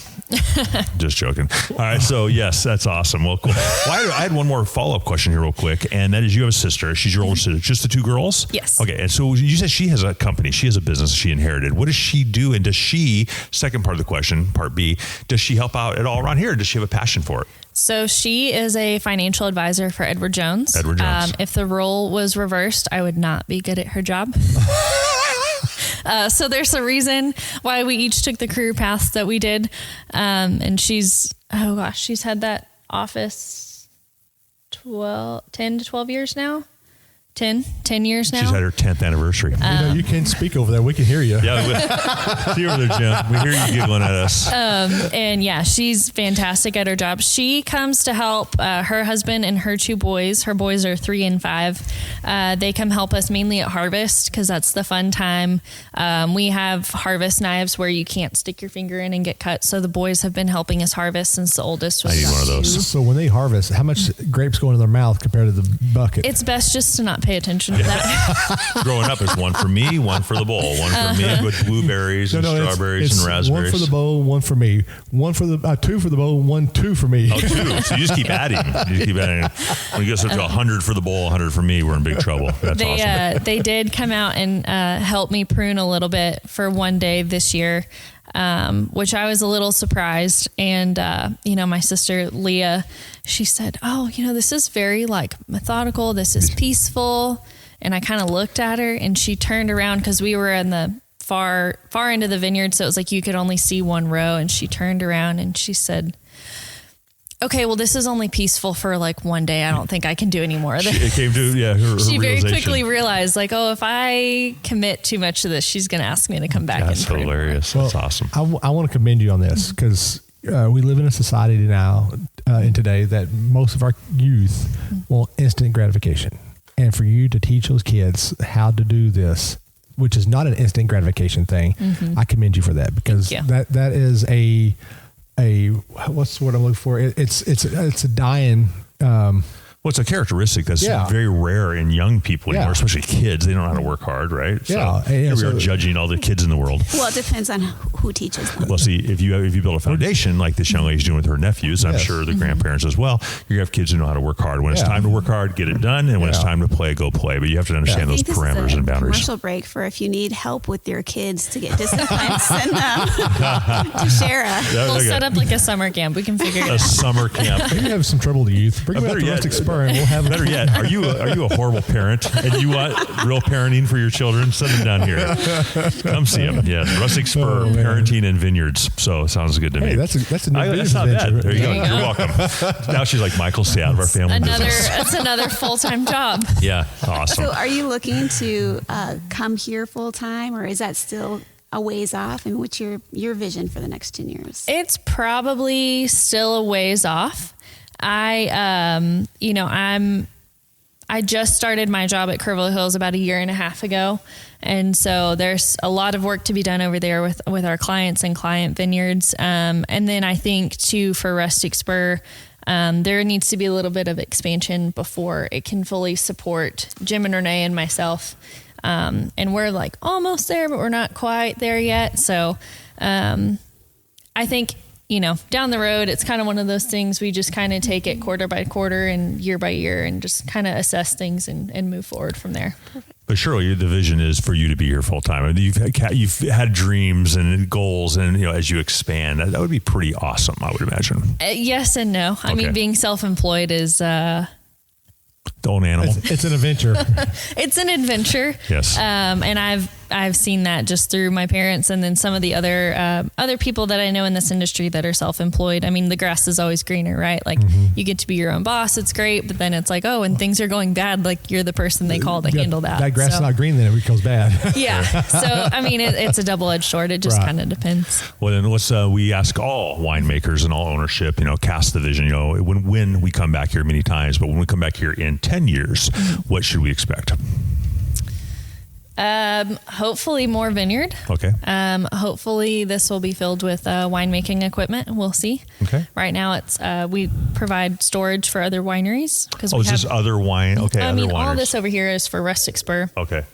Just joking. All right. So yes, that's awesome. Well, cool. Well, I had one more follow-up question here real quick. And that is, you have a sister. She's your older sister. Just the 2 girls?
Yes.
Okay. And so you said she has a company. She has a business she inherited. What does she do? And does she, second part of the question, part B, does she help out at all around here? Or does she have a passion for it?
So she is a financial advisor for Edward Jones. If the role was reversed, I would not be good at her job. So there's a reason why we each took the career paths that we did. And she's had that office 10 to 12 years now. 10 years now.
She's had her 10th anniversary.
You can speak over there. We can hear you.
Yeah, see over there, Jim. We hear you giggling at us.
And yeah, she's fantastic at her job. She comes to help her husband and her 2 boys. Her boys are 3 and 5. They come help us mainly at harvest because that's the fun time. We have harvest knives where you can't stick your finger in and get cut. So the boys have been helping us harvest since the oldest was.
I need one of those.
So when they harvest, how much grapes go into their mouth compared to the bucket?
It's best just to not pay attention to that.
Growing up, it's 1 for me, 1 for the bowl. 1 for me with blueberries and strawberries and raspberries.
1 for the bowl, 1 for me. 1 for the 2 for the bowl, 1, 2 for me.
Oh, 2. So you just keep adding. When you get up to 100 for the bowl, 100 for me, we're in big trouble. That's awesome.
They did come out and help me prune a little bit for one day this year. Which I was a little surprised. And, my sister Leah, she said, oh, this is very methodical. This is peaceful. And I kind of looked at her and she turned around because we were in the far end of the vineyard. So it was like, you could only see 1 row. And she turned around and she said, okay, well, this is only peaceful for 1 day. I don't think I can do any more of this.
It came to, her
she very quickly realized if I commit too much to this, she's going to ask me to come back.
That's hilarious. That's awesome.
I want to commend you on this because we live in a society now and today that most of our youth want instant gratification. And for you to teach those kids how to do this, which is not an instant gratification thing, I commend you for that because that is a what's the word I'm looking for? It's a dying.
Well, it's a characteristic that's very rare in young people anymore, especially kids. They don't know how to work hard, right? So here we are judging all the kids in the world.
Well, it depends on who teaches them.
Well, see, if you build a foundation like this young lady's doing with her nephews, I'm sure the grandparents as well, you're going to have kids who know how to work hard. When it's time to work hard, get it done. And when it's time to play, go play. But you have to understand those parameters and boundaries.
Commercial break for if you need help with your kids to get disciplined, send them to Sherah.
We'll set up a summer camp. We can figure it out.
A summer camp.
If you have some troubled youth, bring them out to Rustic Spur. over and we'll have
better yet. Are you a horrible parent and you want real parenting for your children? Send them down here. Come see them. Yes, Rustic Spur, parenting and vineyards. So sounds good to me.
That's a new business
that's not
venture.
bad. There you go. You're welcome. Now she's like, Michael, stay out of our family business.
That's another full-time job.
Yeah, awesome.
So are you looking to come here full time, or is that still a ways off? And what's your vision for the next 10 years?
It's probably still a ways off. I just started my job at Kerrville Hills about a year and a half ago. And so there's a lot of work to be done over there with our clients and client vineyards. And then I think too, for Rustic Spur, there needs to be a little bit of expansion before it can fully support Jim and Renee and myself. And we're like almost there, but we're not quite there yet. So, I think, down the road, it's kind of one of those things we just kind of take it quarter by quarter and year by year and just kind of assess things and move forward from there. Perfect.
But surely the vision is for you to be here full time. I mean, you've had dreams and goals, and as you expand, that would be pretty awesome, I would imagine.
Yes and no. I mean, being self-employed is
own animal.
It's an adventure.
It's an adventure.
Yes.
And I've seen that just through my parents and then some of the other people that I know in this industry that are self-employed. I mean, the grass is always greener, right? Like you get to be your own boss. It's great. But then it's like, oh, when things are going bad, like you're the person they call to handle that.
That grass is not green, then it becomes bad.
Yeah. So, I mean, it's a double-edged sword. It just kind of depends.
Well, then let's, we ask all winemakers and all ownership, cast the vision, when we come back here many times, but when we come back here in 10 years, what should we expect?
Hopefully more vineyard.
Okay.
Hopefully this will be filled with winemaking equipment. We'll see.
Okay.
Right now it's we provide storage for other wineries because
is this other wine? Okay.
I mean, all this over here is for Rustic Spur.
Okay.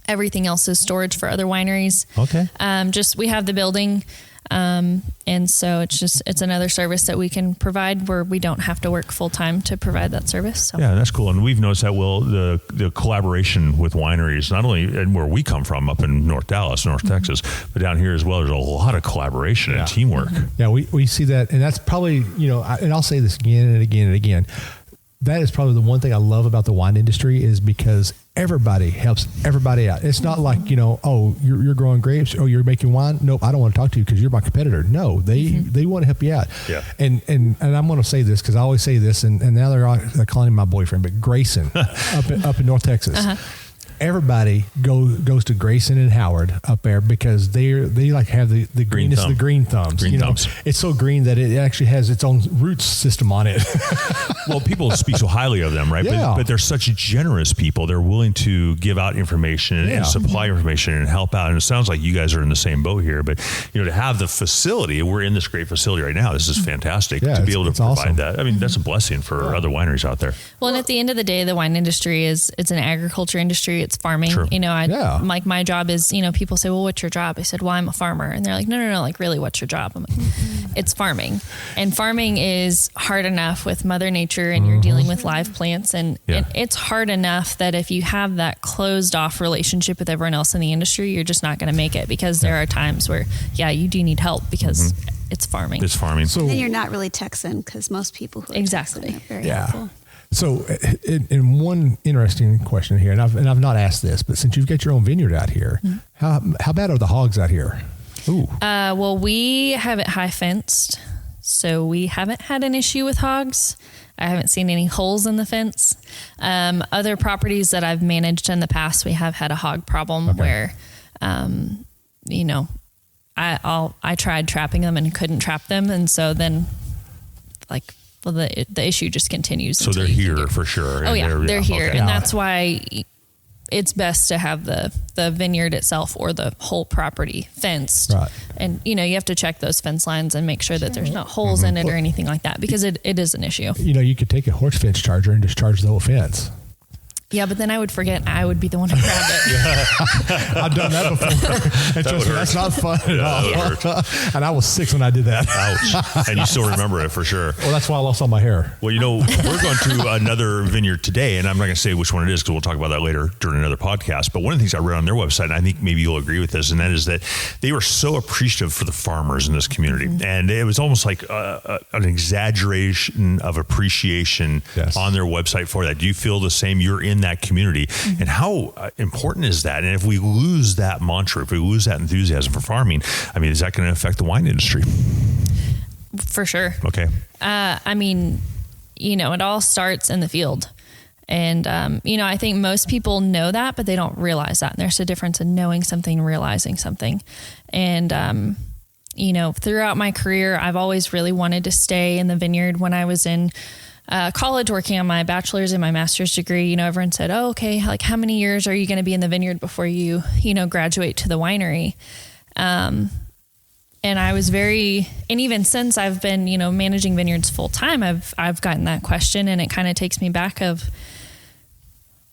Everything else is storage for other wineries.
Okay.
We have the building. And so it's another service that we can provide where we don't have to work full time to provide that service. So.
Yeah, that's cool. And we've noticed that, the collaboration with wineries, not only and where we come from up in North Dallas, North Texas, but down here as well, there's a lot of collaboration and teamwork.
Yeah, we see that. And that's probably, and I'll say this again and again and again. That is probably the one thing I love about the wine industry is because everybody helps everybody out. It's not like, you're growing grapes or you're making wine. Nope, I don't want to talk to you because you're my competitor. No, they want to help you out. Yeah. And I'm going to say this because I always say this, and now they're calling him my boyfriend, but Grayson up in North Texas. Uh-huh. Everybody goes to Grayson and Howard up there because they like have the greenest of the green thumbs.
Green thumbs.
It's so green that it actually has its own root system on it.
Well, people speak so highly of them, right?
Yeah.
But they're such generous people. They're willing to give out information and supply information and help out. And it sounds like you guys are in the same boat here. But to have the facility, we're in this great facility right now. This is fantastic to be able to provide awesome. That. I mean, that's a blessing for other wineries out there.
Well, and at the end of the day, the wine industry it's an agriculture industry. It's farming.
True.
Like my job is, people say, well, what's your job? I said, well, I'm a farmer. And they're like, no. Like, really, what's your job? I'm like, it's farming. And farming is hard enough with Mother Nature and you're dealing with live plants. And it's hard enough that if you have that closed off relationship with everyone else in the industry, you're just not going to make it because there are times where, you do need help because it's farming.
It's farming.
So then you're not really Texan because most people who are Texan are very helpful.
So, in one interesting question here, and I've not asked this, but since you've got your own vineyard out here, how bad are the hogs out here? Ooh.
Well, we have it high fenced, so we haven't had an issue with hogs. I haven't seen any holes in the fence. Other properties that I've managed in the past, we have had a hog problem where, I tried trapping them and couldn't trap them, and so then, well, the issue just continues.
So they're here for sure.
Oh yeah, they're here. Okay. And that's why it's best to have the vineyard itself or the whole property fenced. Right. And, you have to check those fence lines and make sure that there's no holes in it or anything like that because it is an issue.
You could take a horse fence charger and just charge the whole fence.
Yeah, but then I would forget and I would be the one who grabbed it.
I've done that before. And trust me, that's not fun at all. And I was 6 when I did that.
Ouch. And you still remember it for sure.
Well, that's why I lost all my hair.
Well, we're going to another vineyard today, and I'm not going to say which one it is because we'll talk about that later during another podcast. But one of the things I read on their website, and I think maybe you'll agree with this, and that is that they were so appreciative for the farmers in this community. Mm-hmm. And it was almost like an exaggeration of appreciation on their website for that. Do you feel the same? You're in that community. Mm-hmm. And how important is that? And if we lose that mantra, if we lose that enthusiasm for farming, I mean, is that going to affect the wine industry?
For sure.
Okay.
I mean, it all starts in the field. And, I think most people know that, but they don't realize that. And there's a difference in knowing something, realizing something. And, throughout my career, I've always really wanted to stay in the vineyard. When I was in college working on my bachelor's and my master's degree, everyone said, oh, okay, like how many years are you going to be in the vineyard before you, graduate to the winery? And I was and even since I've been, managing vineyards full time, I've gotten that question, and it kind of takes me back of,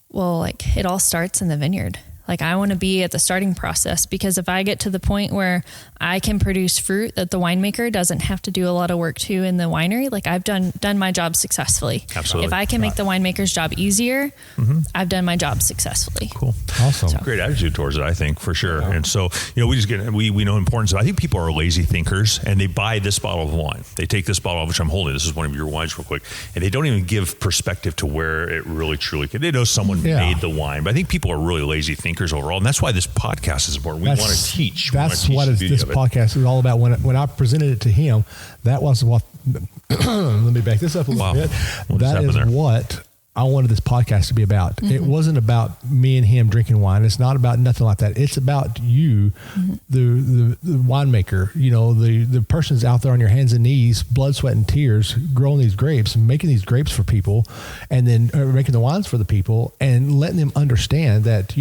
well, like it all starts in the vineyard. Like I want to be at the starting process, because if I get to the point where I can produce fruit that the winemaker doesn't have to do a lot of work to in the winery, like I've done my job successily.
Absolutely.
If I can make the winemaker's job easier, I've done my job successfully.
Cool.
Awesome.
So. Great attitude towards it, I think, for sure. Yeah. And so, we know the importance of, I think people are lazy thinkers, and they buy this bottle of wine. They take this bottle, which I'm holding. This is one of your wines real quick. And they don't even give perspective to where it really truly could. They know someone made the wine, but I think people are really lazy thinkers overall. And that's why this podcast is important. We want to teach.
That's what this podcast is all about. When I presented it to him, that was what, let me back this up a little bit. That is what I wanted this podcast to be about. Mm-hmm. It wasn't about me and him drinking wine. It's not about nothing like that. It's about you, the winemaker, the person's out there on your hands and knees, blood, sweat, and tears, growing these grapes, making these grapes for people, and then making the wines for the people, and letting them understand that,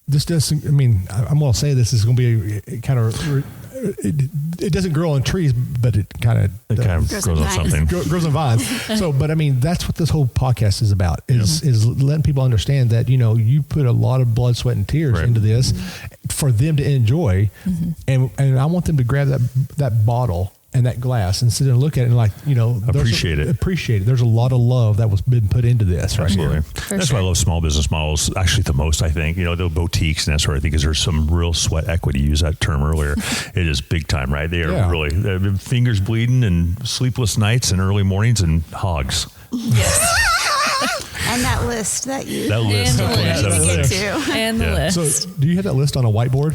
this doesn't, I'm going to say this is going to be kind of, it doesn't grow on trees, but it kind of
grows on something.
Grows on vines. So, but that's what this whole podcast is about, is letting people understand that, you put a lot of blood, sweat, and tears into this for them to enjoy. And I want them to grab that bottle and that glass and sit and look at it and appreciate it. There's a lot of love that was been put into this.
Absolutely. That's why I love small business models actually the most, I think, the boutiques and that sort of thing, because there's some real sweat equity. You used that term earlier. It is big time, right? They are really fingers bleeding and sleepless nights and early mornings and hogs.
Yes.
And that list that you
list
and the list.
So do you have that list on a whiteboard?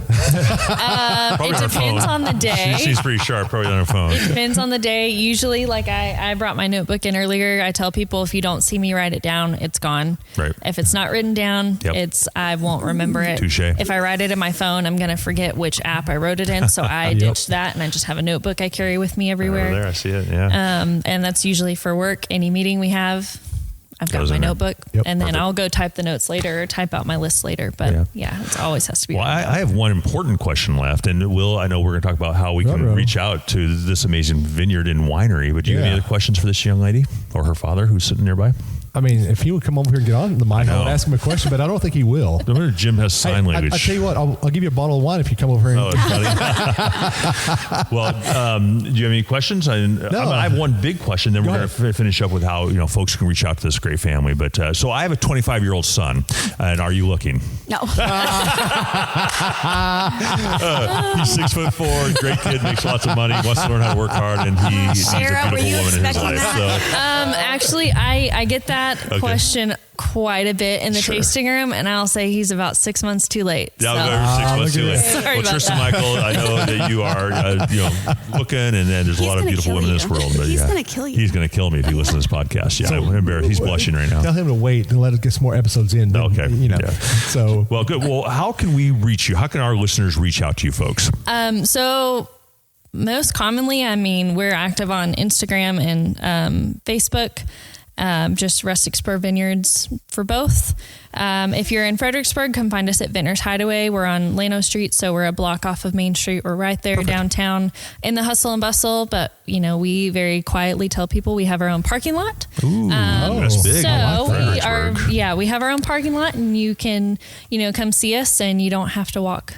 It depends on the day.
She's pretty sharp, probably on her phone.
It depends on the day. Usually, like I brought my notebook in earlier. I tell people, if you don't see me write it down, it's gone.
Right.
If it's not written down, I won't remember it.
Touché.
If I write it in my phone, I'm going to forget which app I wrote it in. So I ditched that, and I just have a notebook I carry with me everywhere.
There, I see it. Yeah.
And that's usually for work. Any meeting we have, I've got my notebook, and then I'll go type the notes later or type out my list later. But it always has to be.
Well, I have one important question left, and I know we're going to talk about how we can reach out to this amazing vineyard and winery. But do you have any other questions for this young lady or her father who's sitting nearby?
If he would come over here and get on the mic, I would ask him a question, but I don't think he will.
No wonder Jim has sign language.
I tell you what, I'll give you a bottle of wine if you come over here.
Well, do you have any questions? No. I have one big question, then we're going to finish up with how folks can reach out to this great family. But so I have a 25-year-old son, and are you looking?
No.
He's 6'4", great kid, makes lots of money, wants to learn how to work hard, and he's a beautiful woman in his life.
Actually, I get that question quite a bit in the tasting room, and I'll say he's about 6 months too late.
Yeah, 6 months too late.
Sorry about
Tristan
that.
Michael, I know that you are looking, and there's a lot of beautiful women in this world. But
he's going to kill you.
He's going to kill me if he listens to this podcast. Yeah, I'm embarrassed. He's blushing right now.
Tell him to wait and let us get some more episodes in.
Okay.
So
well, good. Well, how can we reach you? How can our listeners reach out to you folks?
So most commonly, we're active on Instagram and Facebook. just Rustic Spur Vineyards for both. If you're in Fredericksburg, come find us at Vintners Hideaway. We're on Llano Street, so we're a block off of Main Street. We're right there downtown in the hustle and bustle, but we very quietly tell people we have our own parking lot.
Ooh, that's big.
So we have our own parking lot, and you can, come see us, and you don't have to walk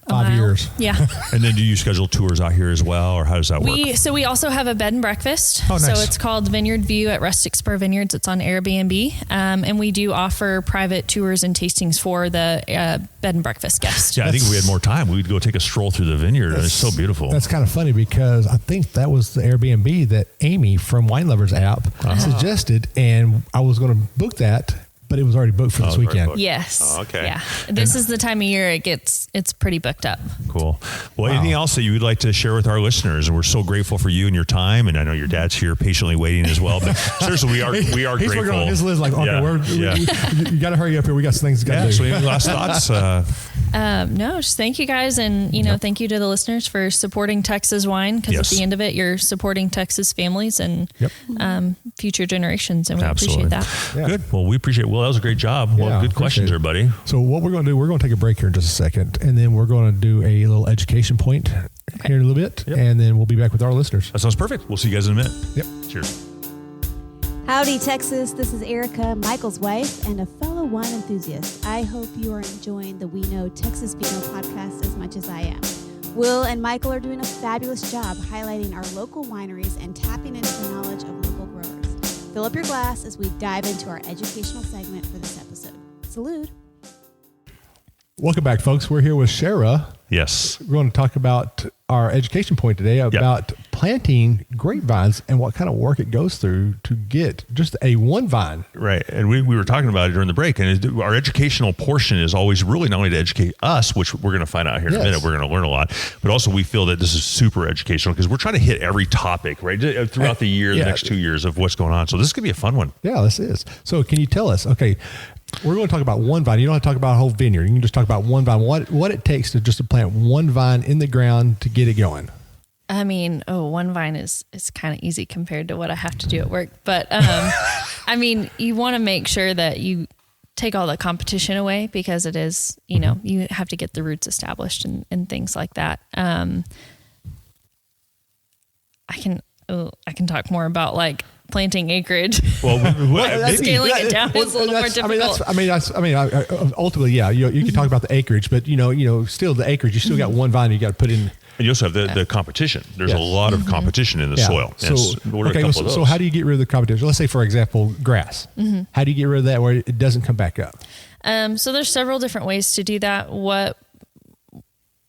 5 years.
Yeah.
And then do you schedule tours out here as well, or how does that work?
So we also have a bed and breakfast.
Oh, nice.
So it's called Vineyard View at Rustic Spur Vineyards. It's on Airbnb. And we do offer private tours and tastings for the bed and breakfast guests.
Yeah, I think if we had more time, we'd go take a stroll through the vineyard. And it's so beautiful.
That's kind of funny because I think that was the Airbnb that Amy from Wine Lovers app suggested, and I was going to book that, but it was already booked for this weekend.
Yes.
Oh, okay.
Yeah. This is the time of year it's pretty booked up.
Cool. Well, anything else that you would like to share with our listeners? And we're so grateful for you and your time. And I know your dad's here patiently waiting as well. But seriously, we are
He's
grateful.
working on his list like, okay, you got to hurry up here. We got some things to do.
So any last thoughts?
No, just thank you guys. And, thank you to the listeners for supporting Texas wine. Because at the end of it, you're supporting Texas families and future generations. And we appreciate that.
Yeah. Good. Well, we appreciate it. Well, that was a great job. Well, good questions there, buddy.
So what we're going to do, we're going to take a break here in just a second, and then we're going to do a little education point here in a little bit, and then we'll be back with our listeners.
That sounds perfect. We'll see you guys in a minute.
Yep.
Cheers.
Howdy, Texas. This is Erica, Michael's wife, and a fellow wine enthusiast. I hope you are enjoying the We Know Texas Vino podcast as much as I am. Will and Michael are doing a fabulous job highlighting our local wineries and tapping into the knowledge of local growers. Fill up your glass as we dive into our educational segment for this episode. Salute.
Welcome back, folks. We're here with Sherah.
Yes.
We're going to talk about our education point today about planting grapevines and what kind of work it goes through to get just a one vine.
Right. And we were talking about it during the break, and our educational portion is always really not only to educate us, which we're going to find out here in a minute, we're going to learn a lot, but also we feel that this is super educational because we're trying to hit every topic, right, throughout the year, the next 2 years of what's going on. So this is going to be a fun one.
Yeah, this is. So can you tell us, we're going to talk about one vine. You don't have to talk about a whole vineyard. You can just talk about one vine. What it takes to plant one vine in the ground to get it going.
I mean, one vine is kind of easy compared to what I have to do at work. But, you want to make sure that you take all the competition away because it is, you have to get the roots established and things like that. I can talk more about planting acreage.
Well,
scaling it down is a little more difficult.
Ultimately, you can talk about the acreage, but still the acreage, you still got one vine you got to put in.
And you also have the competition. There's a lot of competition in the soil.
So how do you get rid of the competition? Let's say, for example, grass. How do you get rid of that where it doesn't come back up?
So there's several different ways to do that.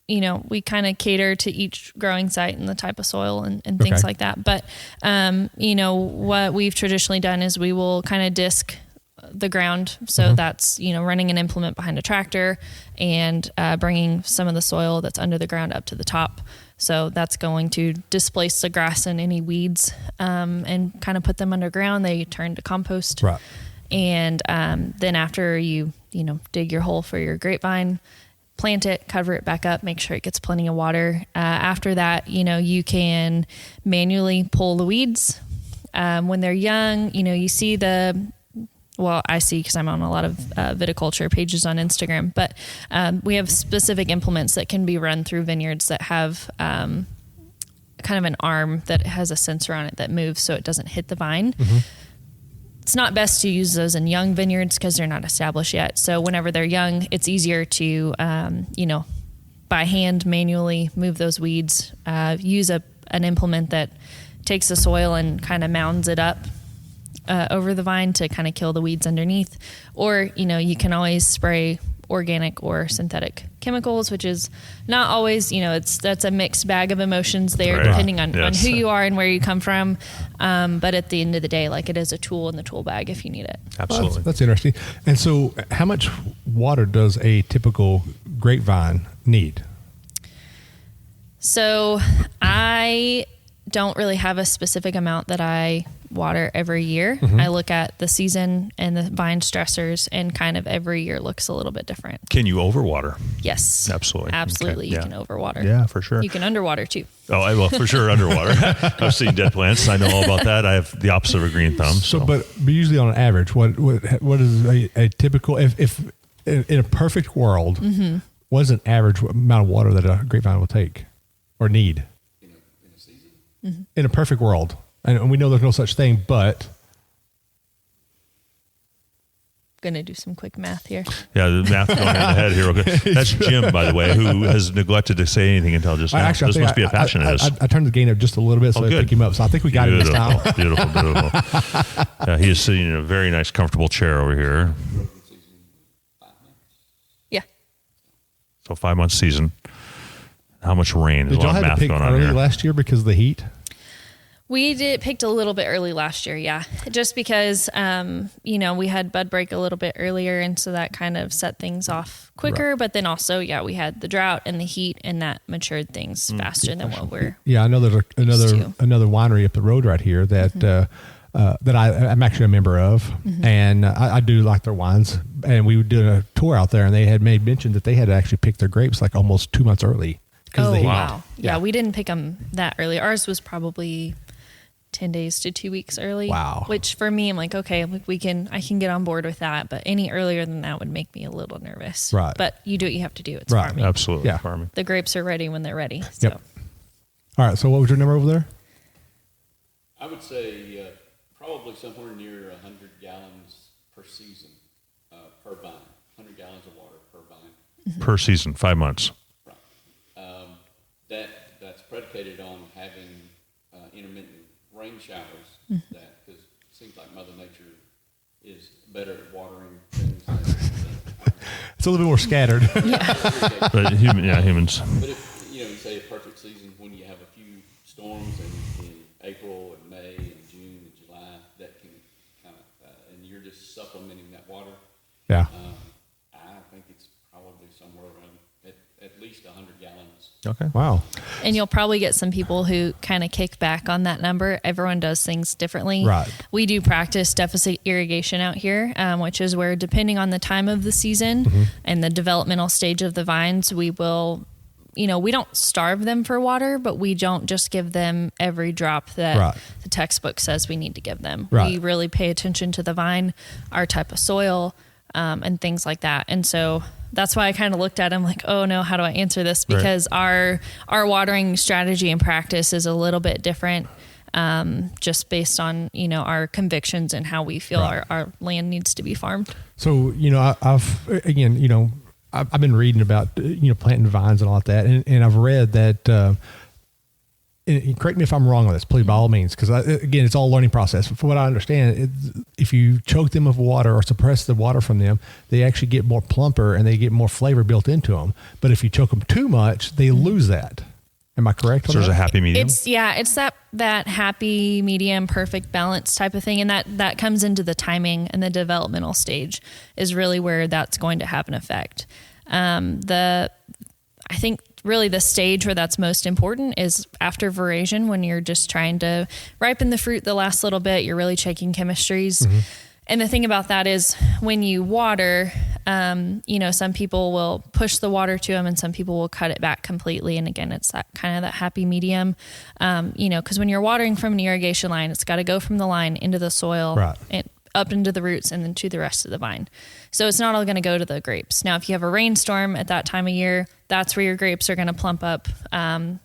We kind of cater to each growing site and the type of soil and things like that. But, what we've traditionally done is we will kind of disc the ground. So that's, running an implement behind a tractor and bringing some of the soil that's under the ground up to the top. So that's going to displace the grass and any weeds and kind of put them underground. They turn to compost.
Right.
And then after you dig your hole for your grapevine, plant it, cover it back up, make sure it gets plenty of water. After that, you can manually pull the weeds. When they're young, you see I see because I'm on a lot of viticulture pages on Instagram, but we have specific implements that can be run through vineyards that have kind of an arm that has a sensor on it that moves so it doesn't hit the vine. It's not best to use those in young vineyards because they're not established yet. So whenever they're young, it's easier to, by hand manually move those weeds, use an implement that takes the soil and kind of mounds it up over the vine to kind of kill the weeds underneath. Or, you can always spray organic or synthetic chemicals, which is not always, that's a mixed bag of emotions there, depending on who you are and where you come from. But at the end of the day, it is a tool in the tool bag if you need it.
Absolutely.
Well, that's interesting. And so how much water does a typical grapevine need?
So I don't really have a specific amount that I water every year. I look at the season and the vine stressors, and kind of every year looks a little bit different.
Can you overwater?
Yes.
Absolutely.
Absolutely.
Okay.
You can overwater.
Yeah, for sure.
You can underwater too.
Oh, I will for sure underwater. I've seen dead plants. I know all about that. I have the opposite of a green thumb.
So, but usually on an average, what is a typical, if in a perfect world, what is an average amount of water that a grapevine will take or need?
In a season?
In a perfect world. And we know there's no such thing, but
Going to do some quick math here.
Yeah, the math going in the head here. That's Jim, by the way, who has neglected to say anything until just now.
Actually,
this must be a passionate.
I turned the gain up just a little bit so I pick him up. So I think we got it this time.
Beautiful. Yeah, he is sitting in a very nice, comfortable chair over here.
Yeah.
So 5 months season. How much rain? There's
Did y'all have to pick early last year because of the heat?
We picked a little bit early last year, yeah. Just because, we had bud break a little bit earlier, and so that kind of set things off quicker. Right. But then also, we had the drought and the heat, and that matured things faster than what we're.
Yeah, I know there's another winery up the road right here that that I'm actually a member of, and I do like their wines. And we did a tour out there, and they had made mention that they had to actually pick their grapes like almost 2 months early.
Oh, wow. Yeah, we didn't pick them that early. Ours was probably 10 days to 2 weeks early.
Wow.
Which for me, I'm like, okay, I can get on board with that, but any earlier than that would make me a little nervous.
Right.
But you do what you have to do. It's
right.
farming.
Absolutely.
Yeah.
Farming.
The grapes are ready when they're ready. So.
Yep. All right. So what was your number over there?
I would say probably somewhere near 100 gallons per season per vine. 100 gallons of water per vine.
Per season, 5 months.
Right. That's predicated on having intermittent rain showers. That because it seems like Mother Nature is better at watering things.
It's a little bit more scattered.
But humans.
But if you say a perfect season when you have a few storms in April and May and June and July, that can kind of and you're just supplementing that water.
Yeah.
I think it's probably somewhere around at least 100 gallons.
Okay.
Wow.
And you'll probably get some people who kind of kick back on that number. Everyone does things differently.
Right.
We do practice deficit irrigation out here, which is where, depending on the time of the season and the developmental stage of the vines, we will, we don't starve them for water, but we don't just give them every drop that the textbook says we need to give them.
Right.
We really pay attention to the vine, our type of soil, and things like that. And so that's why I kind of looked at him like, oh no, how do I answer this? Because our watering strategy and practice is a little bit different, just based on, our convictions and how we feel our land needs to be farmed.
So, I've been reading about, planting vines and all that. And I've read that, and correct me if I'm wrong on this, please, by all means, because again, it's all a learning process. From what I understand, if you choke them with water or suppress the water from them, they actually get more plumper and they get more flavor built into them. But if you choke them too much, they lose that. Am I correct?
So there's a happy medium.
It's that happy medium, perfect balance type of thing, and that comes into the timing and the developmental stage is really where that's going to have an effect. I think really the stage where that's most important is after veraison, when you're just trying to ripen the fruit the last little bit. You're really checking chemistries. And the thing about that is when you water, some people will push the water to them and some people will cut it back completely. And again, it's that kind of that happy medium, because when you're watering from an irrigation line, it's got to go from the line into the soil and up into the roots and then to the rest of the vine. So it's not all going to go to the grapes. Now, if you have a rainstorm at that time of year, that's where your grapes are going to plump up.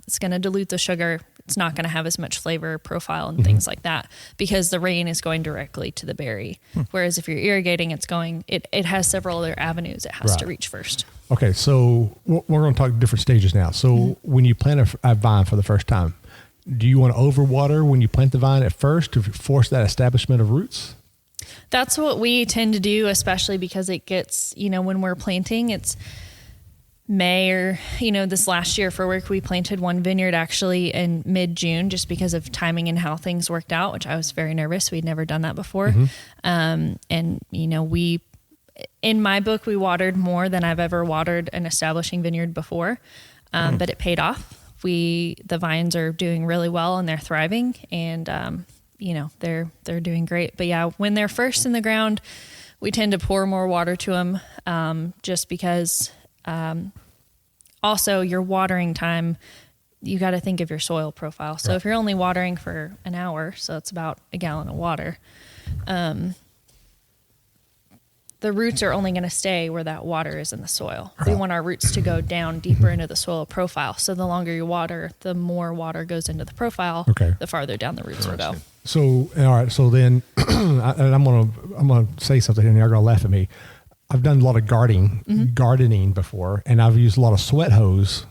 It's going to dilute the sugar. It's not going to have as much flavor profile and things like that because the rain is going directly to the berry. Whereas if you're irrigating, it has several other avenues it has to reach first.
Okay, so we're going to talk different stages now. So when you plant a vine for the first time, do you want to overwater when you plant the vine at first to force that establishment of roots?
That's what we tend to do, especially because it gets, when we're planting, it's May or, this last year for work, we planted one vineyard actually in mid-June just because of timing and how things worked out, which I was very nervous. We'd never done that before. And, in my book, we watered more than I've ever watered an establishing vineyard before, but it paid off. The vines are doing really well and they're thriving. And, they're doing great. But yeah, when they're first in the ground, we tend to pour more water to them, just because, also your watering time, you got to think of your soil profile. So if you're only watering for an hour, so it's about a gallon of water, the roots are only going to stay where that water is in the soil. We want our roots to go down deeper into the soil profile. So the longer you water, the more water goes into the profile, the farther down the roots will go.
So, all right. So then I'm going to say something and you're going to laugh at me. I've done a lot of gardening before, and I've used a lot of sweat hose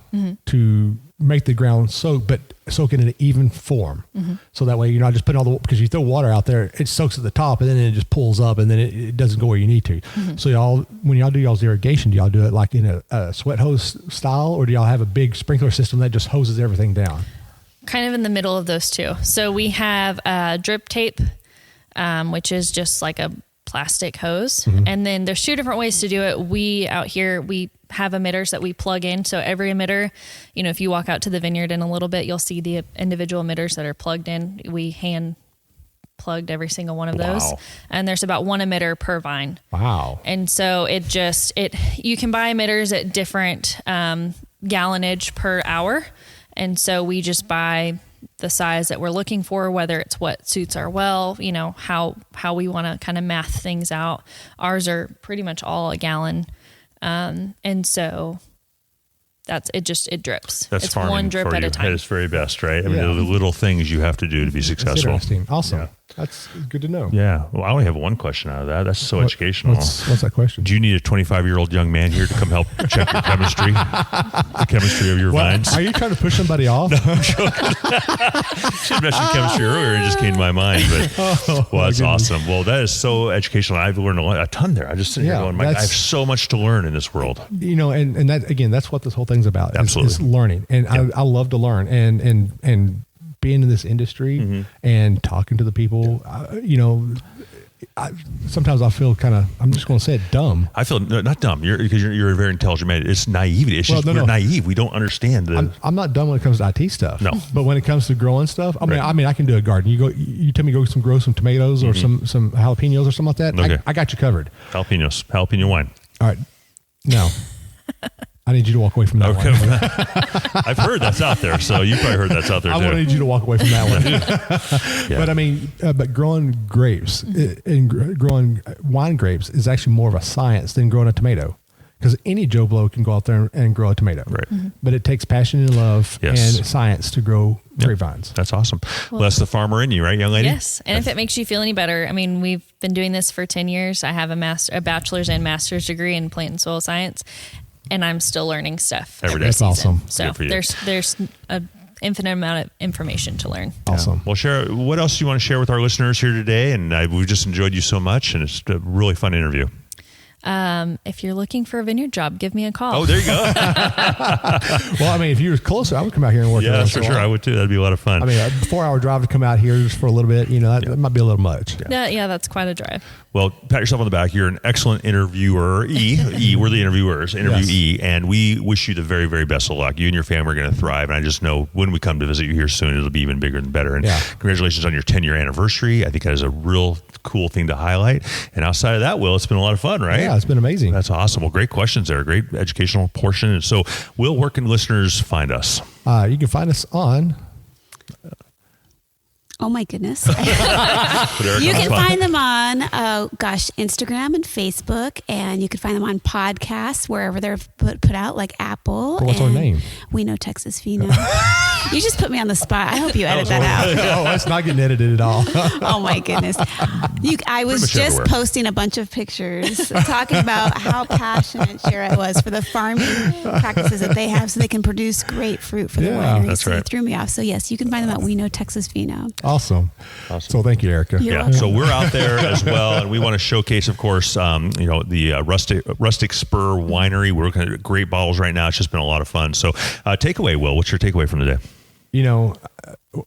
to make the ground soak it in an even form. So that way you're not just putting because you throw water out there, it soaks at the top and then it just pulls up and then it doesn't go where you need to. So when y'all do y'all's irrigation, do y'all do it like in a sweat hose style, or do y'all have a big sprinkler system that just hoses everything down?
Kind of in the middle of those two. So we have drip tape, which is just like a plastic hose. And then there's two different ways to do it. We out here, we have emitters that we plug in. So every emitter, if you walk out to the vineyard in a little bit, you'll see the individual emitters that are plugged in. We hand plugged every single one of those. And there's about one emitter per vine.
Wow.
And so you can buy emitters at different gallonage per hour. And so we just buy the size that we're looking for, whether it's what suits our well, how we want to kind of math things out. Ours are pretty much all a gallon. And so it drips.
That's
it's one drip at a time.
At its very best, right? I mean, the little things you have to do to be successful.
That's interesting. Awesome. Yeah. That's good to know.
Yeah. Well, I only have one question out of that. That's so educational.
What's that question?
Do you need a 25-year-old young man here to come help check your chemistry? The chemistry of your vines?
Are you trying to push somebody off?
No, I'm joking. Should mention chemistry earlier. It just came to my mind. But that's awesome. Well, that is so educational. I've learned a ton there. I just sit here going, I have so much to learn in this world.
And that, again, that's what this whole thing's about.
Absolutely.
Is learning. And I love to learn. And being in this industry and talking to the people, sometimes I feel I'm just going to say it, dumb.
I feel not dumb. Because you're a very intelligent man. It's naivety. It's just we're naive. We don't understand.
I'm not dumb when it comes to IT stuff.
No.
But when it comes to growing stuff, I mean, I can do a garden. You tell me grow some tomatoes or some jalapenos or something like that. Okay. I got you covered.
Jalapeno wine.
All right. Now, I need you to walk away from that one.
I've heard that's out there, so you probably heard that's out there too.
I need you to walk away from that one. But I mean, but growing grapes and growing wine grapes is actually more of a science than growing a tomato. Because any Joe Blow can go out there and grow a tomato.
Right.
But it takes passion and love and science to grow grapevines.
That's awesome. Well, that's the farmer in you, right, young lady?
Yes. And if it makes you feel any better, I mean, we've been doing this for 10 years. I have a bachelor's and master's degree in plant and soil science. And I'm still learning stuff every day.
That's awesome.
So there's an infinite amount of information to learn.
Awesome.
Yeah. Well, Sherah, what else do you want to share with our listeners here today? And we've just enjoyed you so much, and it's a really fun interview.
If you're looking for a vineyard job, give me a call.
Oh, there you go.
Well, I mean, if you were closer, I would come out here and work.
Yeah, for sure. I would too. That'd be a lot of fun.
I mean, a 4-hour drive to come out here just for a little bit, that might be a little much.
Yeah, that's quite a drive.
Well, pat yourself on the back. You're an excellent interviewer. We're the interviewers, interviewee, and we wish you the very, very best of luck. You and your family are going to thrive, and I just know when we come to visit you here soon, it'll be even bigger and better. And congratulations on your 10-year anniversary. I think that is a real cool thing to highlight. And outside of that, Will, it's been a lot of fun, right?
Yeah, it's been amazing.
That's awesome. Well, great questions there. Great educational portion. And so, Will, where can listeners find us?
You can find us on...
Oh my goodness. You can find them on, Instagram and Facebook, and you can find them on podcasts, wherever they're put out, like Apple.
What's our name?
We Know Texas Vino. You just put me on the spot. I hope you edit that out.
Oh, it's not getting edited at all.
Oh my goodness. I was just posting a bunch of pictures talking about how passionate Sherah was for the farming practices that they have so they can produce great fruit for the winery.
That's right.
It threw me off. So yes, you can find them at We Know Texas Vino.
Awesome. So thank you, Erica.
So we're out there as well, and we want to showcase, of course, the Rustic Spur Winery. We're looking at great bottles right now. It's just been a lot of fun. So takeaway, Will, what's your takeaway from the day?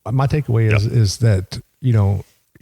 My takeaway is that,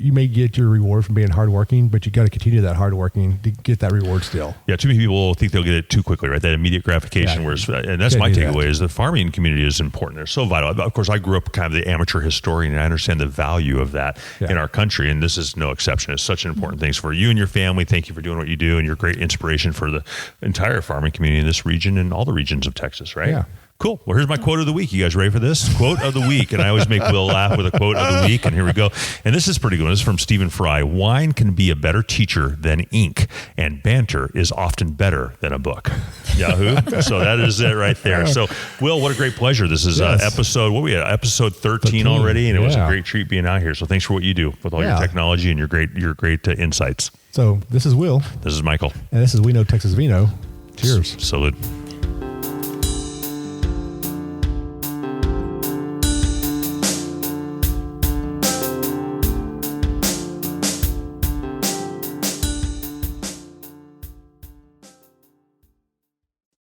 you may get your reward from being hardworking, but you got to continue that hardworking to get that reward still.
Yeah, too many people think they'll get it too quickly, right? That immediate gratification. And that's my takeaway is the farming community is important. They're so vital. Of course, I grew up kind of the amateur historian, and I understand the value of that in our country, and this is no exception. It's such an important thing for you and your family. Thank you for doing what you do, and you're great inspiration for the entire farming community in this region and all the regions of Texas, right?
Yeah.
Cool. Well, here's my quote of the week. You guys ready for this? Quote of the week. And I always make Will laugh with a quote of the week. And here we go. And this is pretty good. This is from Stephen Fry. Wine can be a better teacher than ink, and banter is often better than a book. Yahoo. So that is it right there. So, Will, what a great pleasure. This is episode, what we had, episode 13 already. And it was a great treat being out here. So thanks for what you do with all your technology and your great insights.
So this is Will.
This is Michael.
And this is We Know Texas Vino. Cheers.
Salute.